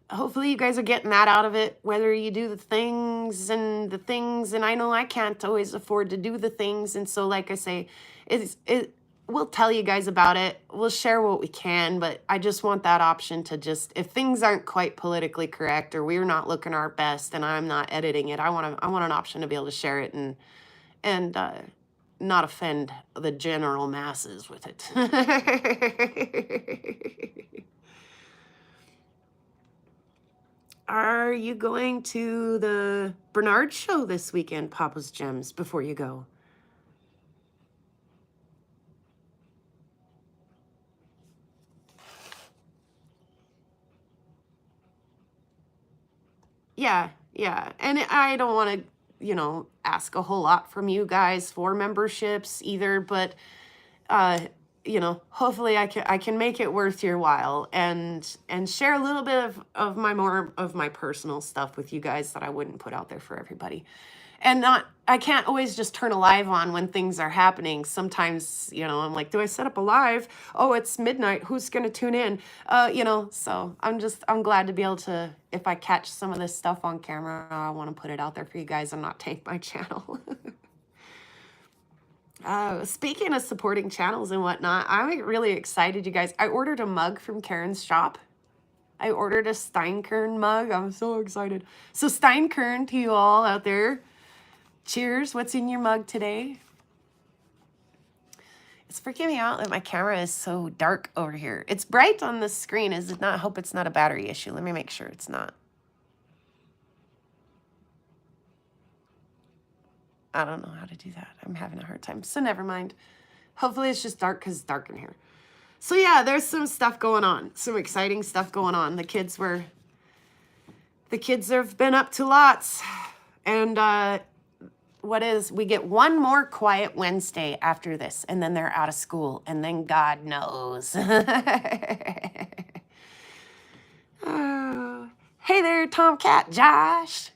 hopefully you guys are getting that out of it, whether you do the things, and I know I can't always afford to do the things, and so like I say, we'll tell you guys about it. We'll share what we can, but I just want that option to just, if things aren't quite politically correct or we're not looking our best and I'm not editing it, I want an option to be able to share it and not offend the general masses with it. Are you going to the Bernard show this weekend, Papa's Gems, before you go? Yeah. And I don't want to, ask a whole lot from you guys for memberships either, but, hopefully I can make it worth your while and share a little bit of my personal stuff with you guys that I wouldn't put out there for everybody. And I can't always just turn a live on when things are happening. Sometimes, I'm like, do I set up a live? Oh, it's midnight. Who's going to tune in? So I'm glad to be able to, if I catch some of this stuff on camera, I want to put it out there for you guys and not tank my channel. Speaking of supporting channels and whatnot, I'm really excited, you guys. I ordered a mug from Karen's shop. I ordered a Steinkern mug. I'm so excited. So Steinkern to you all out there. Cheers. What's in your mug today? It's freaking me out that my camera is so dark over here. It's bright on the screen. Is it not? I hope it's not a battery issue. Let me make sure it's not. I don't know how to do that. I'm having a hard time. So never mind. Hopefully it's just dark because it's dark in here. So yeah, there's some stuff going on. Some exciting stuff going on. The kids have been up to lots. And we get one more quiet Wednesday after this, and then they're out of school, and then God knows. Oh, hey there, Tomcat Josh.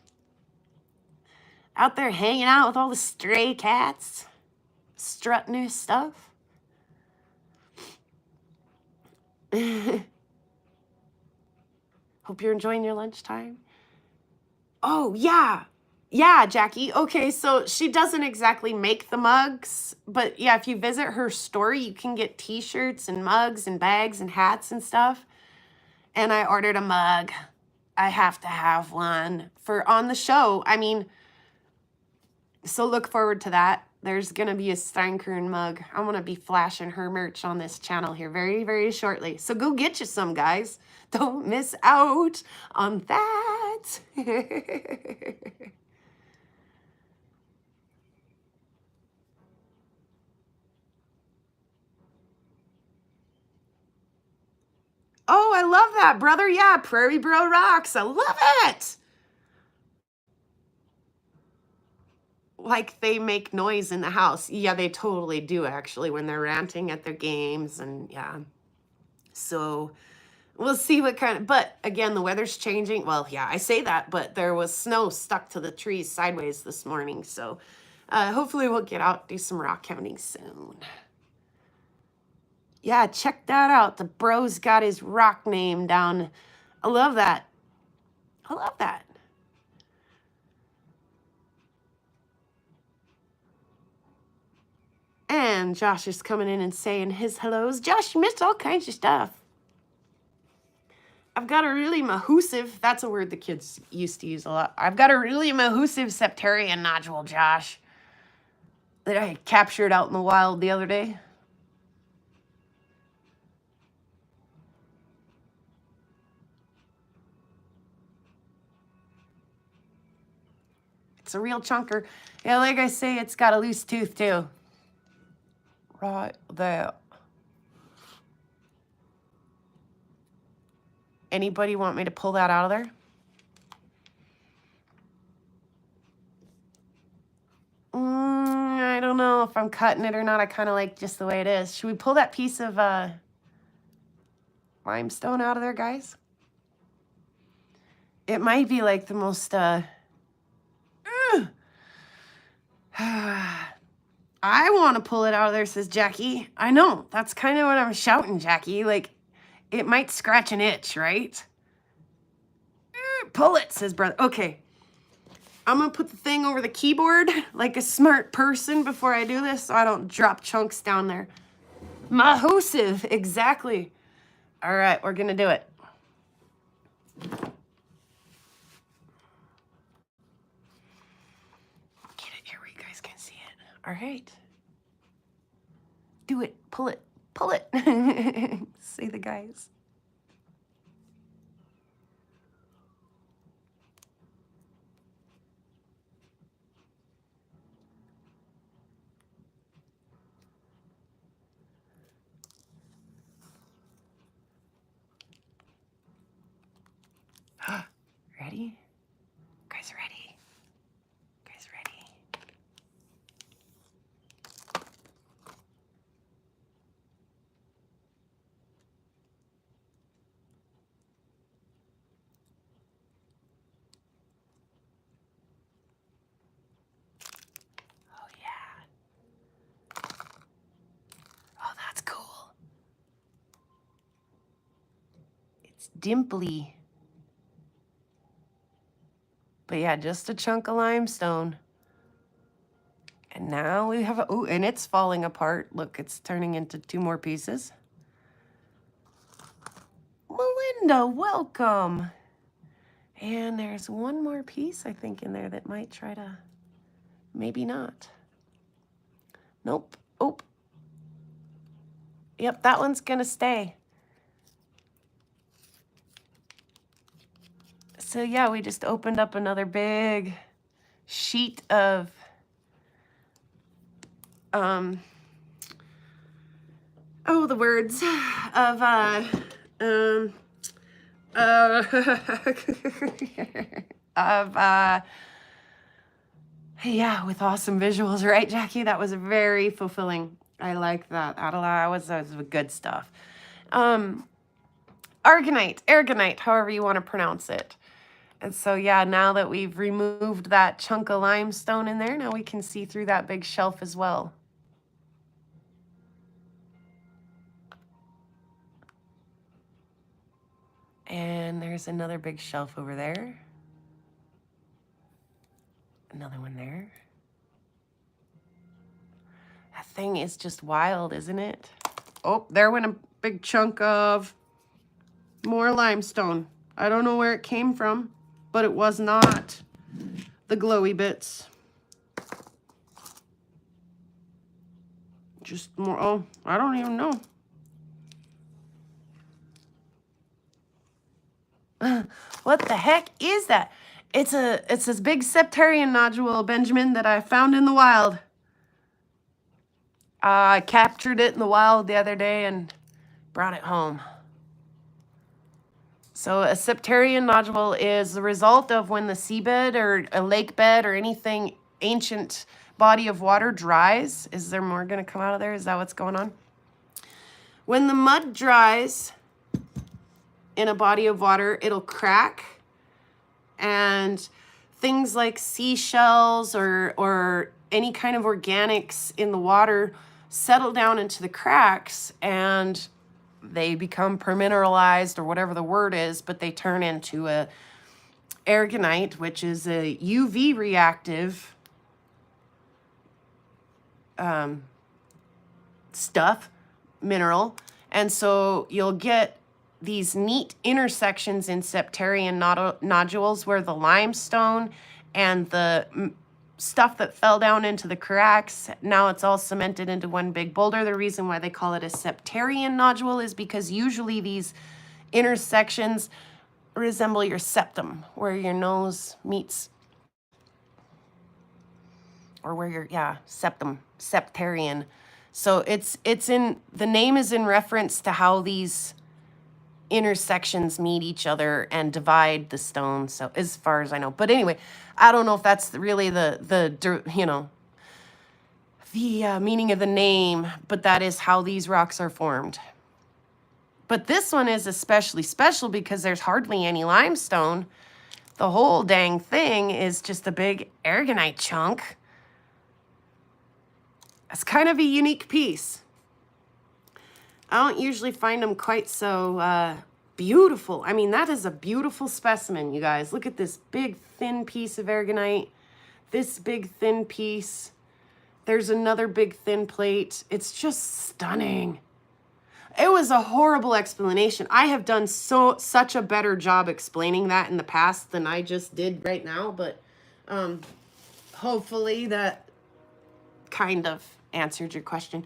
Out there hanging out with all the stray cats, strutting his stuff. Hope you're enjoying your lunchtime. Oh, yeah. Yeah, Jackie. Okay, so she doesn't exactly make the mugs, but yeah, if you visit her store, you can get t-shirts and mugs and bags and hats and stuff. And I ordered a mug. I have to have one for on the show. I mean, so look forward to that. There's going to be a Steinkern mug. I'm going to be flashing her merch on this channel here very, very shortly. So go get you some, guys. Don't miss out on that. Oh, I love that, brother. Yeah, PrairieGirlRocks. I love it. Like they make noise in the house. Yeah, they totally do, actually, when they're ranting at their games. And yeah, so we'll see what kind of, but again, the weather's changing. Well, yeah, I say that, but there was snow stuck to the trees sideways this morning. So hopefully we'll get out, do some rock hounding soon. Yeah, check that out. The bro's got his rock name down. I love that. I love that. And Josh is coming in and saying his hellos. Josh, you missed all kinds of stuff. I've got a really mahoosive, that's a word the kids used to use a lot. I've got a really mahoosive Septarian nodule, Josh, that I captured out in the wild the other day. It's a real chunker. Yeah, like I say, it's got a loose tooth too. Right there. Anybody want me to pull that out of there? I don't know if I'm cutting it or not. I kind of like just the way it is. Should we pull that piece of limestone out of there, guys? It might be like the most... I want to pull it out of there, says Jackie. I know. That's kind of what I'm shouting, Jackie. Like, it might scratch an itch, right? Pull it, says brother. Okay. I'm going to put the thing over the keyboard like a smart person before I do this so I don't drop chunks down there. Mahoosive, exactly. All right, we're going to do it. Get it here where you guys can see it. All right. Do it. Pull it. Pull it. Say the guys. Ready? Guys ready? Guys ready? Oh yeah. Oh, that's cool. It's dimply. But yeah, just a chunk of limestone. And now we have a, oh, and it's falling apart. Look, it's turning into 2 more pieces. Melinda, welcome. And there's 1 more piece, I think, in there that might try to, maybe not. Nope. Oh. Yep, that one's gonna stay. So yeah, we just opened up another big sheet of the words of of yeah, with awesome visuals, right, Jackie? That was very fulfilling. I like that. That was good stuff. Aragonite, however you want to pronounce it. And so, yeah, now that we've removed that chunk of limestone in there, now we can see through that big shelf as well. And there's another big shelf over there. Another one there. That thing is just wild, isn't it? Oh, there went a big chunk of more limestone. I don't know where it came from, but it was not the glowy bits. Just more, oh, I don't even know. What the heck is that? It's this big Septarian nodule, Benjamin, that I found in the wild. I captured it in the wild the other day and brought it home. So a Septarian nodule is the result of when the seabed or a lake bed or anything ancient body of water dries. Is there more going to come out of there? Is that what's going on? When the mud dries in a body of water, it'll crack, and things like seashells or any kind of organics in the water settle down into the cracks, and they become permineralized or whatever the word is, but they turn into a aragonite, which is a UV reactive mineral. And so you'll get these neat intersections in Septarian nodules where the limestone and the stuff that fell down into the cracks, now it's all cemented into one big boulder. The reason why they call it a Septarian nodule is because usually these intersections resemble your septum, where your nose meets, or where your, septum, Septarian. So it's in, the name is in reference to how these intersections meet each other and divide the stone, so as far as I know. But anyway, I don't know if that's really the meaning of the name, but that is how these rocks are formed. But this one is especially special because there's hardly any limestone. The whole dang thing is just a big aragonite chunk. It's kind of a unique piece. I don't usually find them quite so beautiful. I mean, that is a beautiful specimen, you guys. Look at this big, thin piece of aragonite. This big, thin piece. There's another big, thin plate. It's just stunning. It was a horrible explanation. I have done such a better job explaining that in the past than I just did right now, but hopefully that kind of answered your question.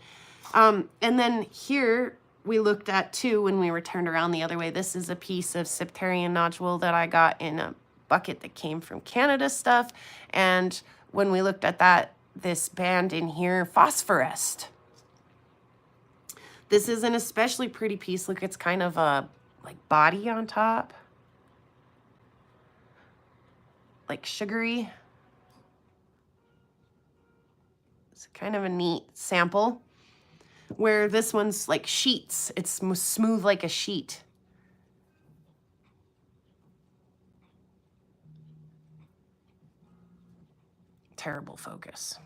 And then here we looked at too when we were turned around the other way. This is a piece of Septarian nodule that I got in a bucket that came from Canada stuff. And when we looked at that, this band in here phosphoresced. This is an especially pretty piece. Look, it's kind of a like body on top, like sugary. It's kind of a neat sample, where this one's like sheets. It's smooth like a sheet. Terrible focus.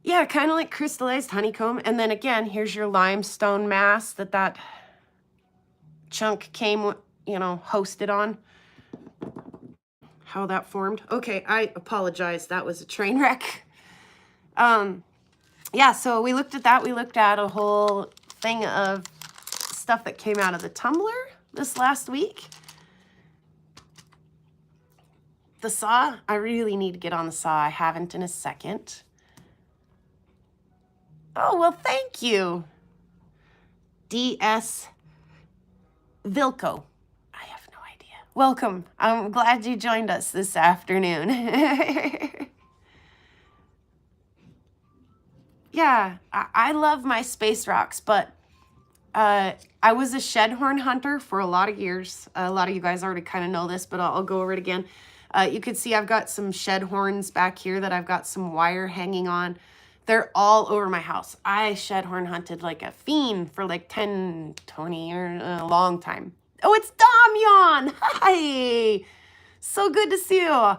Yeah, kind of like crystallized honeycomb. And then again, here's your limestone mass that chunk came, hosted on. How that formed. Okay, I apologize. That was a train wreck. Yeah, so we looked at that. We looked at a whole thing of stuff that came out of the tumbler this last week. The saw, I really need to get on the saw. I haven't in a second. Oh, well, thank you. DS Vilco. I have no idea. Welcome. I'm glad you joined us this afternoon. Yeah, I love my space rocks, but I was a shedhorn hunter for a lot of years. A lot of you guys already kind of know this, but I'll go over it again. You can see I've got some shedhorns back here that I've got some wire hanging on. They're all over my house. I shedhorn hunted like a fiend for like 10, 20 years, a long time. Oh, it's Damyan! Hi! So good to see you.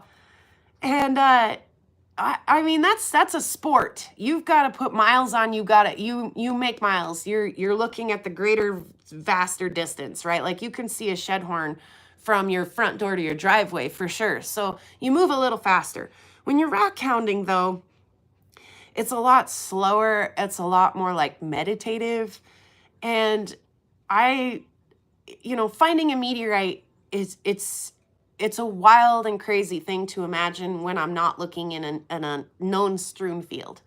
And I mean that's a sport. You've got to put miles on. You make miles. You're looking at the greater, vaster distance, right? Like you can see a shedhorn from your front door to your driveway for sure. So you move a little faster. When you're rock hounding though, it's a lot slower. It's a lot more like meditative. And finding a meteorite it's a wild and crazy thing to imagine when I'm not looking in a known strewn field.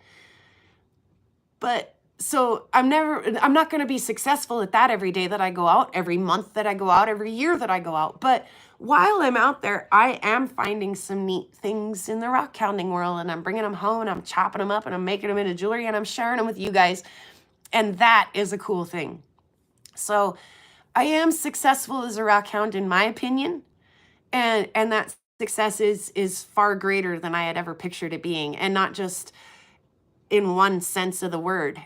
But so I'm not going to be successful at that every day that I go out, every month that I go out, every year that I go out. But while I'm out there, I am finding some neat things in the rock hounding world, and I'm bringing them home and I'm chopping them up and I'm making them into jewelry and I'm sharing them with you guys. And that is a cool thing. So I am successful as a rock hound in my opinion. And that success is far greater than I had ever pictured it being, and not just in one sense of the word.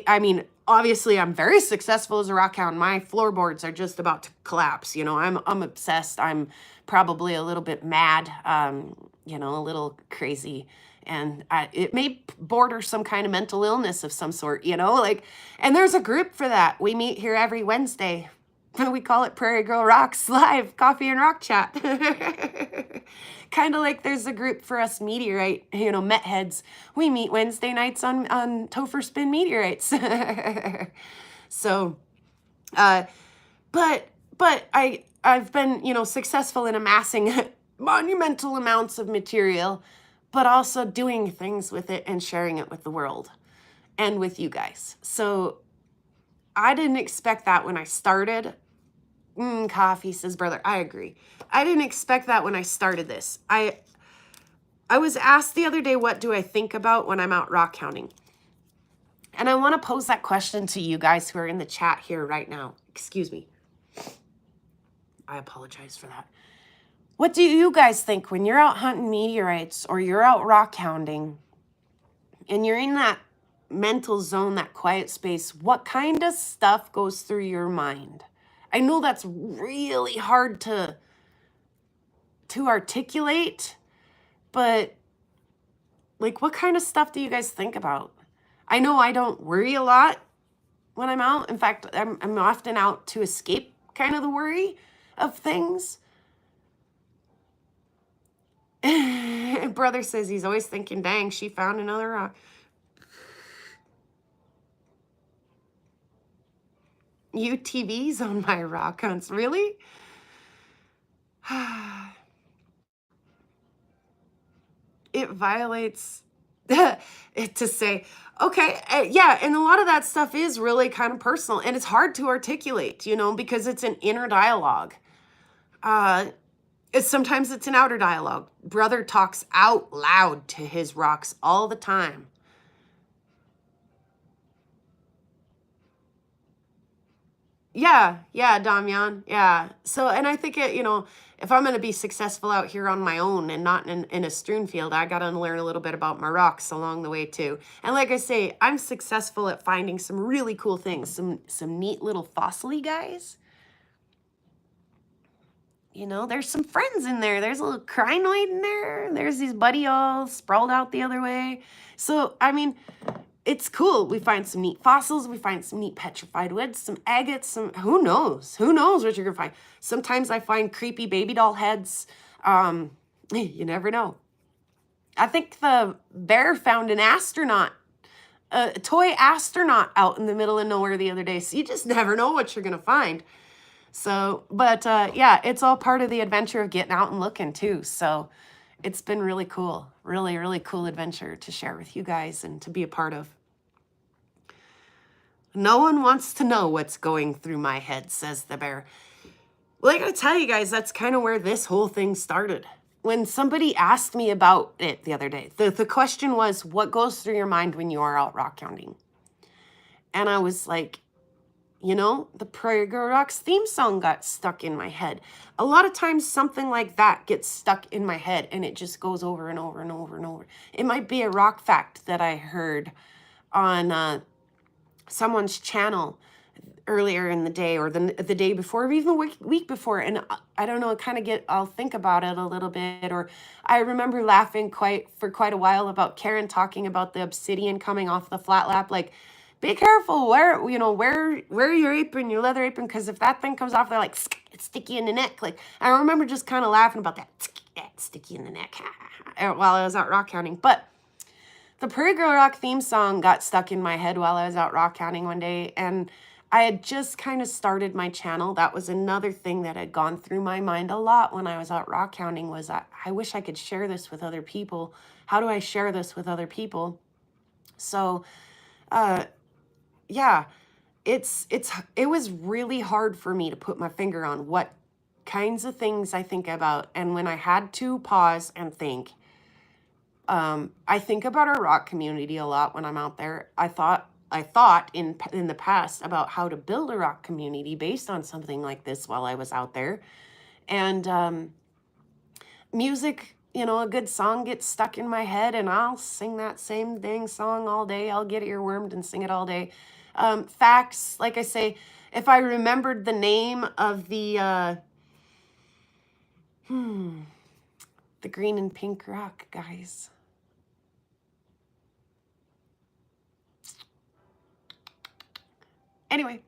I mean, obviously, I'm very successful as a rock hound. My floorboards are just about to collapse. I'm obsessed. I'm probably a little bit mad. A little crazy, and it may border some kind of mental illness of some sort. And there's a group for that. We meet here every Wednesday. We call it PrairieGirlRocks Live Coffee and Rock Chat. Kind of like there's a group for us meteorite, met heads. We meet Wednesday nights on Topher Spin Meteorites. So, but I've been, successful in amassing monumental amounts of material, but also doing things with it and sharing it with the world and with you guys. So I didn't expect that when I started. Coffee, says brother. I agree. I didn't expect that when I started this. I was asked the other day, what do I think about when I'm out rock hounding? And I want to pose that question to you guys who are in the chat here right now. Excuse me. I apologize for that. What do you guys think when you're out hunting meteorites or you're out rock hounding and you're in that mental zone, that quiet space? What kind of stuff goes through your mind? I know that's really hard to articulate, but like, what kind of stuff do you guys think about? I know I don't worry a lot when I'm out. In fact, I'm often out to escape kind of the worry of things. Brother says he's always thinking, dang, she found another rock. UTVs on my rock hunts, really? It violates it to say, okay, yeah, and a lot of that stuff is really kind of personal, and it's hard to articulate, because it's an inner dialogue. Sometimes it's an outer dialogue. Brother talks out loud to his rocks all the time. Yeah, Damyan, yeah. So, and I think if I'm going to be successful out here on my own and not in a strewn field, I got to learn a little bit about my rocks along the way too. And like I say, I'm successful at finding some really cool things, some neat little fossil-y guys. There's some friends in there. There's a little crinoid in there. There's these buddy all sprawled out the other way. So, I mean, it's cool. We find some neat fossils. We find some neat petrified woods, some agates, who knows what you're going to find. Sometimes I find creepy baby doll heads. You never know. I think the bear found an astronaut, a toy astronaut out in the middle of nowhere the other day. So you just never know what you're going to find. So, but yeah, it's all part of the adventure of getting out and looking too. So it's been really cool. Really, really cool adventure to share with you guys and to be a part of. No one wants to know what's going through my head, says the bear. Well, I gotta tell you guys, that's kind of where this whole thing started. When somebody asked me about it the other day, the question was, what goes through your mind when you are out rock hounding? And I was like, you know, the PrairieGirlRocks theme song got stuck in my head. A lot of times something like that gets stuck in my head and it just goes over and over and over and over. It might be a rock fact that I heard on someone's channel earlier in the day, or the day before, or even the week before, and I don't know, I'll think about it a little bit. Or I remember laughing for quite a while about Karen talking about the obsidian coming off the flat lap. Like, be careful, wear your apron, your leather apron, because if that thing comes off, they're like, it's sticky in the neck. Like, I remember just kind of laughing about that, it's sticky in the neck, while I was out rock hounding. But the Prairie Girl Rock theme song got stuck in my head while I was out rock hounding one day, and I had just kind of started my channel. That was another thing that had gone through my mind a lot when I was out rock hounding, was I wish I could share this with other people. How do I share this with other people? So, yeah, it was really hard for me to put my finger on what kinds of things I think about. And when I had to pause and think, I think about our rock community a lot when I'm out there. I thought in the past about how to build a rock community based on something like this while I was out there. And music, a good song gets stuck in my head and I'll sing that same dang song all day. I'll get earwormed and sing it all day. Facts, like I say, if I remembered the name of the green and pink rock, guys. Anyway,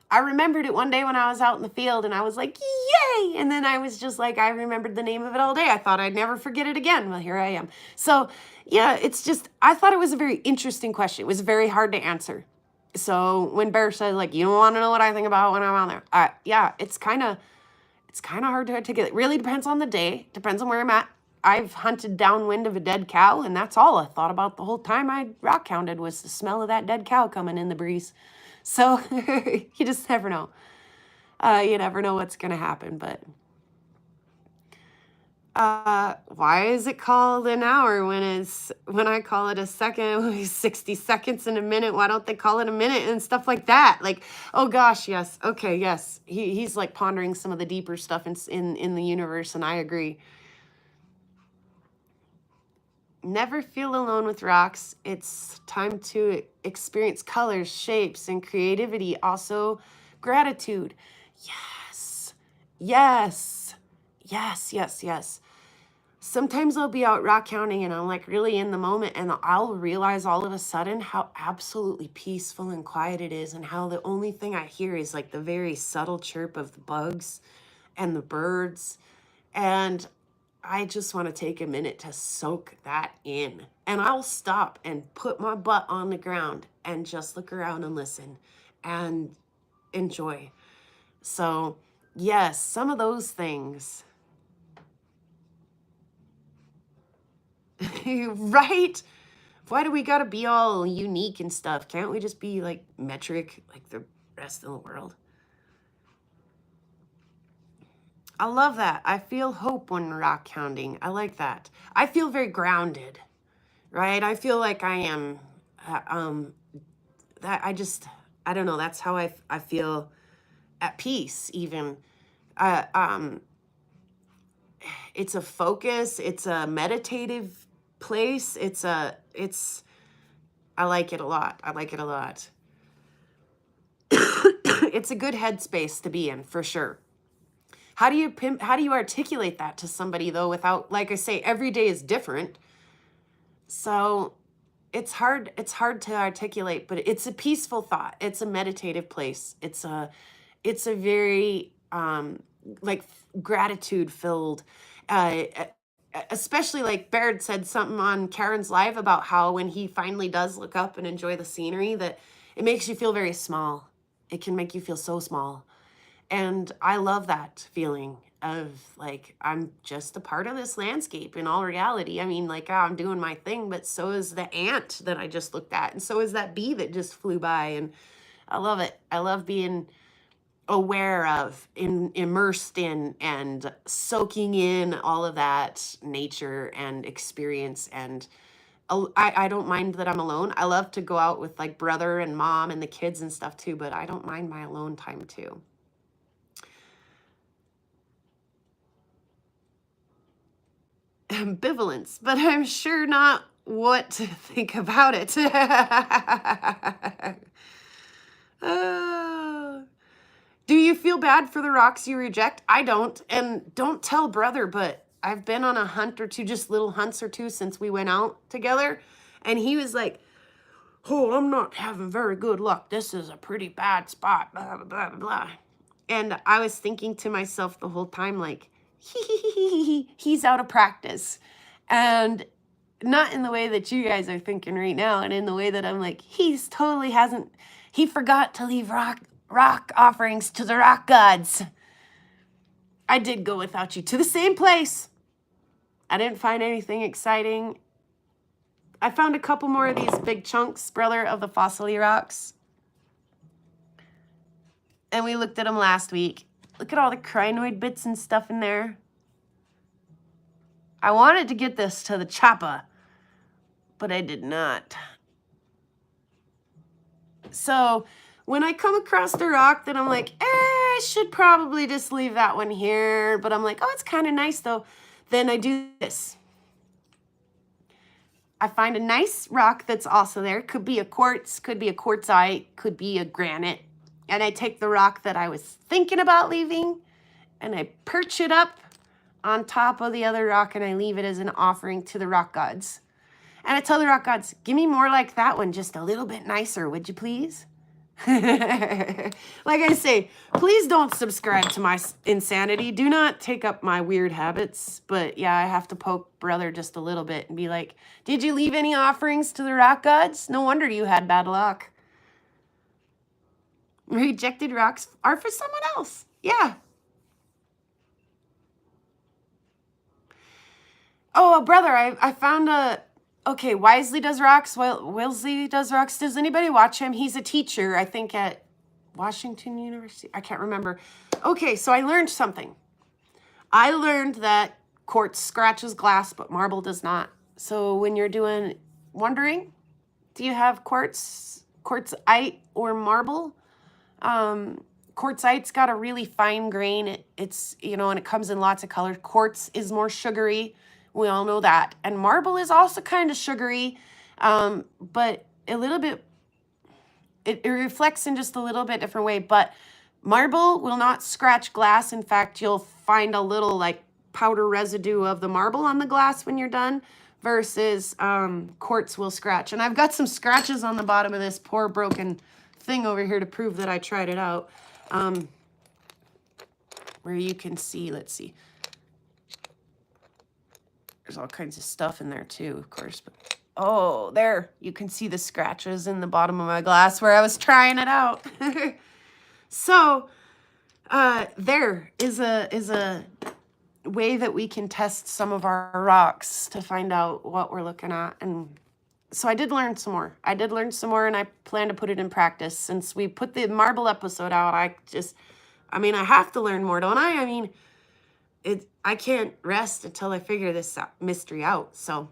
I remembered it one day when I was out in the field and I was like, yay! And then I was just like, I remembered the name of it all day. I thought I'd never forget it again. Well, here I am. So yeah, I thought it was a very interesting question. It was very hard to answer. So when Bear said, like, you don't want to know what I think about when I'm out there. Yeah, it's kind of hard to articulate. It really depends on the day. Depends on where I'm at. I've hunted downwind of a dead cow, and that's all I thought about the whole time I rock hounded, was the smell of that dead cow coming in the breeze. So you just never know. You never know what's going to happen. But why is it called an hour when I call it a second, 60 seconds in a minute? Why don't they call it a minute and stuff like that? Like, oh gosh, yes. Okay, yes. He's like pondering some of the deeper stuff in the universe, and I agree. Never feel alone with rocks. It's time to experience colors, shapes, and creativity. Also, gratitude. Yes. Yes. Yes, yes, yes. Sometimes I'll be out rock hounding and I'm like really in the moment, and I'll realize all of a sudden how absolutely peaceful and quiet it is, and how the only thing I hear is like the very subtle chirp of the bugs and the birds. And I just want to take a minute to soak that in. And I'll stop and put my butt on the ground and just look around and listen and enjoy. So, yes, some of those things. Right? Why do we gotta be all unique and stuff? Can't we just be like metric like the rest of the world? I love that. I feel hope when rock hounding. I like that. I feel very grounded, right? I feel like I am, I don't know. That's how I feel at peace even. It's a focus. It's a meditative place. I like it a lot. I like it a lot. It's a good headspace to be in, for sure. How do you articulate that to somebody though, without, like I say, every day is different. So it's hard to articulate, but it's a peaceful thought. It's a meditative place. It's a very like gratitude filled, especially like Baird said something on Karen's live about how when he finally does look up and enjoy the scenery, that it makes you feel very small. It can make you feel so small. And I love that feeling of like, I'm just a part of this landscape in all reality. I mean, like, I'm doing my thing, but so is the ant that I just looked at. And so is that bee that just flew by. And I love it. I love being aware of, immersed in, and soaking in all of that nature and experience. And I don't mind that I'm alone. I love to go out with like brother and mom and the kids and stuff too, but I don't mind my alone time too. Ambivalence, but I'm sure not what to think about it. Oh. Do you feel bad for the rocks you reject? I don't. And don't tell brother, but I've been on a hunt or two, just little hunts or two since we went out together. And he was like, oh, I'm not having very good luck. This is a pretty bad spot, blah, blah, blah, blah. And I was thinking to myself the whole time, like, he's out of practice. And not in the way that you guys are thinking right now, and in the way that I'm like, he forgot to leave rock offerings to the rock gods. I did go without you to the same place. I didn't find anything exciting. I found a couple more of these big chunks, brother, of the fossily rocks. And we looked at them last week. Look at all the crinoid bits and stuff in there. I wanted to get this to the choppa, but I did not. So when I come across the rock that I'm like, I should probably just leave that one here, but I'm like, oh, it's kind of nice though, then I do this. I find a nice rock that's also there. Could be a quartz, could be a quartzite, could be a granite. And I take the rock that I was thinking about leaving and I perch it up on top of the other rock and I leave it as an offering to the rock gods. And I tell the rock gods, give me more like that one, just a little bit nicer, would you please? Like I say, please don't subscribe to my insanity. Do not take up my weird habits. But yeah, I have to poke brother just a little bit and be like, did you leave any offerings to the rock gods? No wonder you had bad luck. Rejected rocks are for someone else. Yeah. Oh, brother, I found a... Okay, Wisely does rocks. Wilsley does rocks. Does anybody watch him? He's a teacher, I think, at Washington University. I can't remember. Okay, so I learned something. I learned that quartz scratches glass, but marble does not. So when you're wondering, do you have quartzite or marble? Quartzite's got a really fine grain. It's, and it comes in lots of colors. Quartz is more sugary. We all know that. And marble is also kind of sugary, but a little bit, it reflects in just a little bit different way. But marble will not scratch glass. In fact, you'll find a little like powder residue of the marble on the glass when you're done, versus quartz will scratch. And I've got some scratches on the bottom of this poor broken thing over here to prove that I tried it out. Where you can see, let's see. There's all kinds of stuff in there too, of course. But oh, there, you can see the scratches in the bottom of my glass where I was trying it out. So there is a way that we can test some of our rocks to find out what we're looking at. And so I did learn some more. And I plan to put it in practice. Since we put the marble episode out, I have to learn more, don't I? I can't rest until I figure this mystery out. So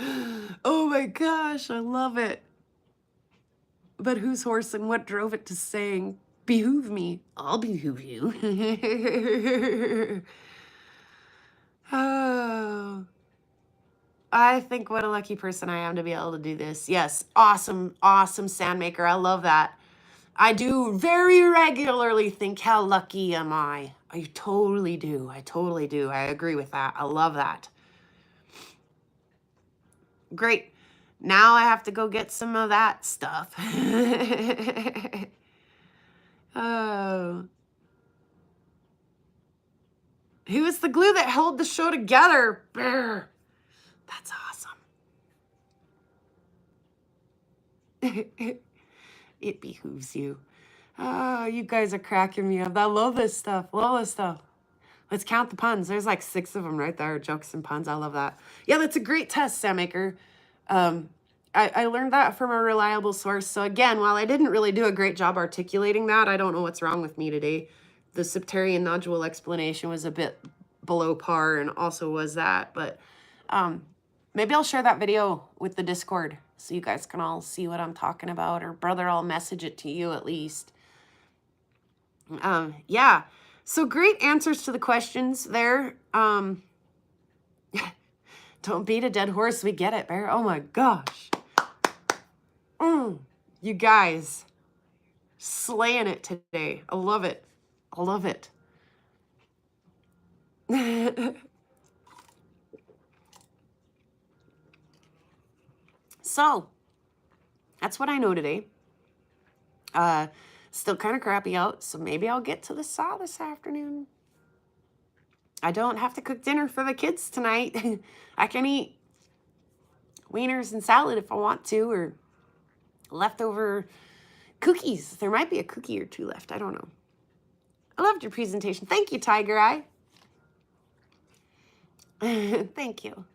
oh my gosh, I love it. But whose horse and what drove it to saying, behoove me? I'll behoove you. Oh, I think what a lucky person I am to be able to do this. Yes, awesome, awesome sandmaker. I love that. I do very regularly think, how lucky am I? I totally do. I agree with that. I love that. Great. Now I have to go get some of that stuff. Oh. Who was the glue that held the show together? Brr. That's awesome. It behooves you. Oh, you guys are cracking me up. I love this stuff. Let's count the puns. There's like 6 of them right there. Jokes and puns. I love that. Yeah, that's a great test, Sam Maker. I learned that from a reliable source. So again, while I didn't really do a great job articulating that, I don't know what's wrong with me today. The Septarian nodule explanation was a bit below par and also was that. But maybe I'll share that video with the Discord so you guys can all see what I'm talking about. Or brother, I'll message it to you at least. Yeah. So great answers to the questions there. Don't beat a dead horse. We get it, Bear. Oh my gosh. You guys slaying it today. I love it. I love it. So that's what I know today. Still kind of crappy out, so maybe I'll get to the saw this afternoon. I don't have to cook dinner for the kids tonight. I can eat wieners and salad if I want to, or leftover cookies. There might be a cookie or 2 left. I don't know. I loved your presentation. Thank you, Tiger Eye. Thank you.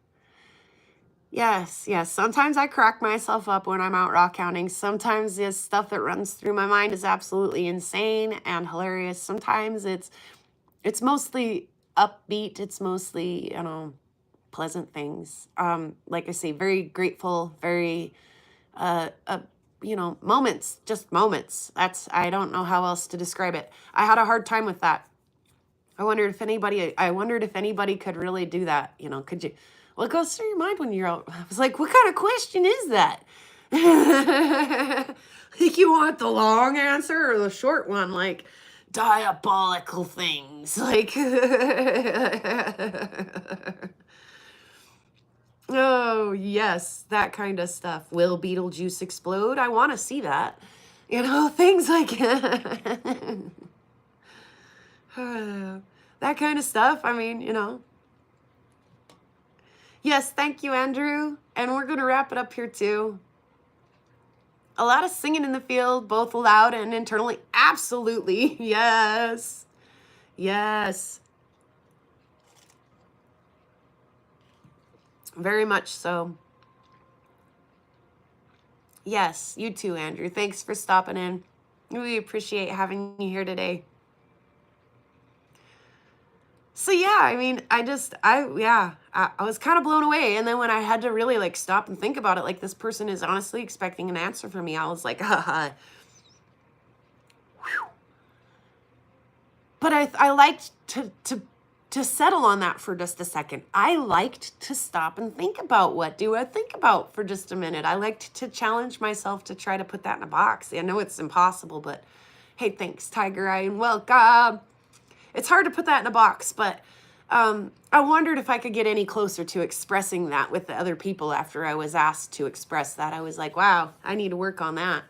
Yes, yes. Sometimes I crack myself up when I'm out rock hounding. Sometimes the stuff that runs through my mind is absolutely insane and hilarious. Sometimes it's mostly upbeat. It's mostly, you know, pleasant things. Like I say, very grateful, very, you know, moments, just moments. I don't know how else to describe it. I had a hard time with that. I wondered if anybody could really do that. You know, could you? What goes through your mind when you're out? I was like, what kind of question is that? Like, you want the long answer or the short one? Like, diabolical things. Like, oh, yes, that kind of stuff. Will Beetlejuice explode? I want to see that. You know, things like that kind of stuff. I mean, you know. Yes, thank you, Andrew. And we're going to wrap it up here, too. A lot of singing in the field, both loud and internally. Absolutely. Yes. Yes. Very much so. Yes, you too, Andrew. Thanks for stopping in. We appreciate having you here today. So yeah, I mean, I was kind of blown away. And then when I had to really like stop and think about it, like this person is honestly expecting an answer from me. I was like, haha. But I liked to settle on that for just a second. I liked to stop and think about what do I think about for just a minute. I liked to challenge myself to try to put that in a box. I know it's impossible, but hey, thanks, Tiger Eye, and welcome. It's hard to put that in a box, but I wondered if I could get any closer to expressing that with the other people after I was asked to express that. I was like, wow, I need to work on that.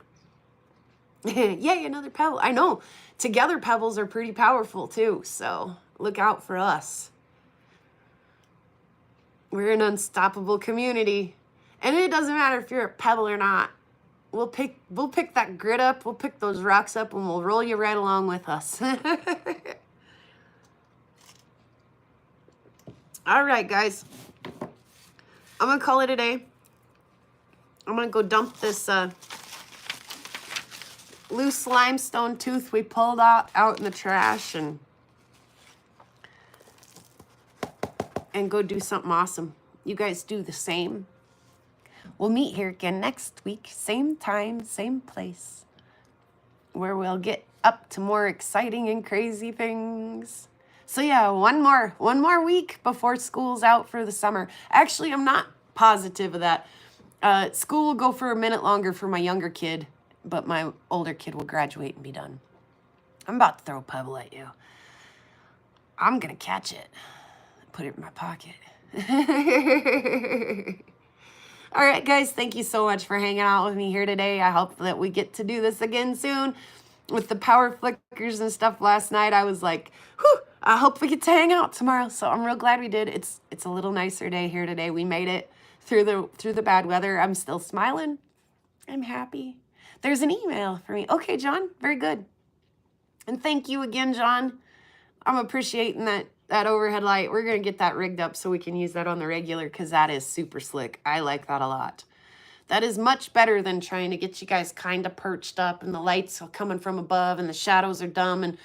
Yay, another pebble. I know. Together, pebbles are pretty powerful, too, so look out for us. We're an unstoppable community. And it doesn't matter if you're a pebble or not. We'll pick that grit up, we'll pick those rocks up, and we'll roll you right along with us. All right, guys. I'm going to call it a day. I'm going to go dump this loose limestone tooth we pulled out in the trash and go do something awesome. You guys do the same. We'll meet here again next week, same time, same place, where we'll get up to more exciting and crazy things. So yeah, one more week before school's out for the summer. Actually, I'm not positive of that. School will go for a minute longer for my younger kid, but my older kid will graduate and be done. I'm about to throw a pebble at you. I'm gonna catch it, put it in my pocket. All right, guys, thank you so much for hanging out with me here today. I hope that we get to do this again soon. With the power flickers and stuff last night, I was like, whew, I hope we get to hang out tomorrow. So I'm real glad we did. It's a little nicer day here today. We made it through the bad weather. I'm still smiling. I'm happy. There's an email for me. Okay, John, very good. And thank you again, John. I'm appreciating that that overhead light, we're going to get that rigged up so we can use that on the regular because that is super slick. I like that a lot. That is much better than trying to get you guys kind of perched up and the lights are coming from above and the shadows are dumb. And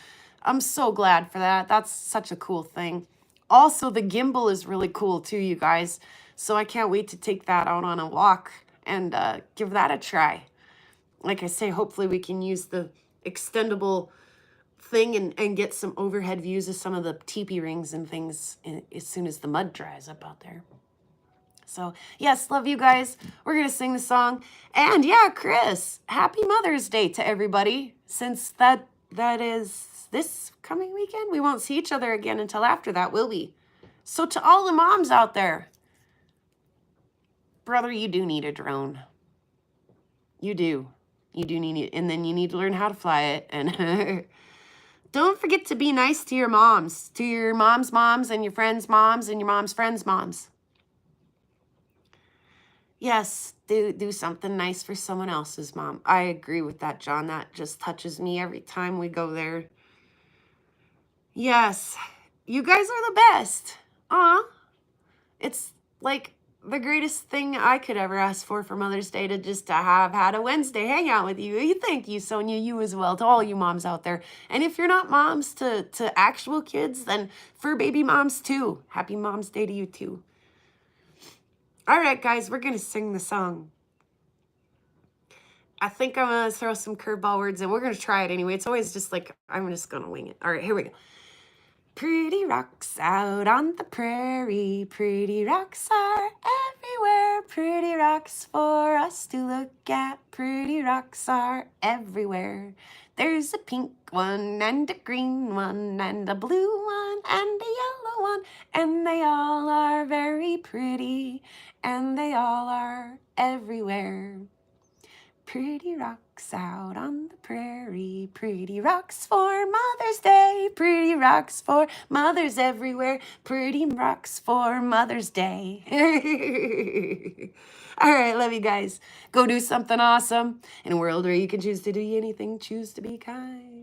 I'm so glad for that. That's such a cool thing. Also, the gimbal is really cool too, you guys. So I can't wait to take that out on a walk and give that a try. Like I say, hopefully we can use the extendable thing and get some overhead views of some of the teepee rings and things as soon as the mud dries up out there. So, yes, love you guys. We're going to sing the song. And yeah, Chris, happy Mother's Day to everybody. Since that is this coming weekend, we won't see each other again until after that, will we? So to all the moms out there, brother, you do need a drone. You do. You do need it. And then you need to learn how to fly it. And don't forget to be nice to your moms, to your mom's moms and your friends' moms and your mom's friends' moms. Yes, do something nice for someone else's mom. I agree with that, John. That just touches me every time we go there. Yes, you guys are the best. It's like the greatest thing I could ever ask for Mother's Day, to just to have had a Wednesday hangout with you. Thank you, Sonia, you as well, to all you moms out there. And if you're not moms to actual kids, then for baby moms too. Happy Mom's Day to you too. All right, guys, we're going to sing the song. I think I'm going to throw some curveball words in. We're going to try it anyway. It's always just like, I'm just going to wing it. All right, here we go. Pretty rocks out on the prairie. Pretty rocks are everywhere. Pretty rocks for us to look at. Pretty rocks are everywhere. There's a pink one and a green one and a blue one and a yellow one. And they all are very pretty. And they all are everywhere. Pretty rocks out on the prairie. Pretty rocks for Mother's Day. Pretty rocks for mothers everywhere. Pretty rocks for Mother's Day. All right, love you guys. Go do something awesome in a world where you can choose to do anything. Choose to be kind.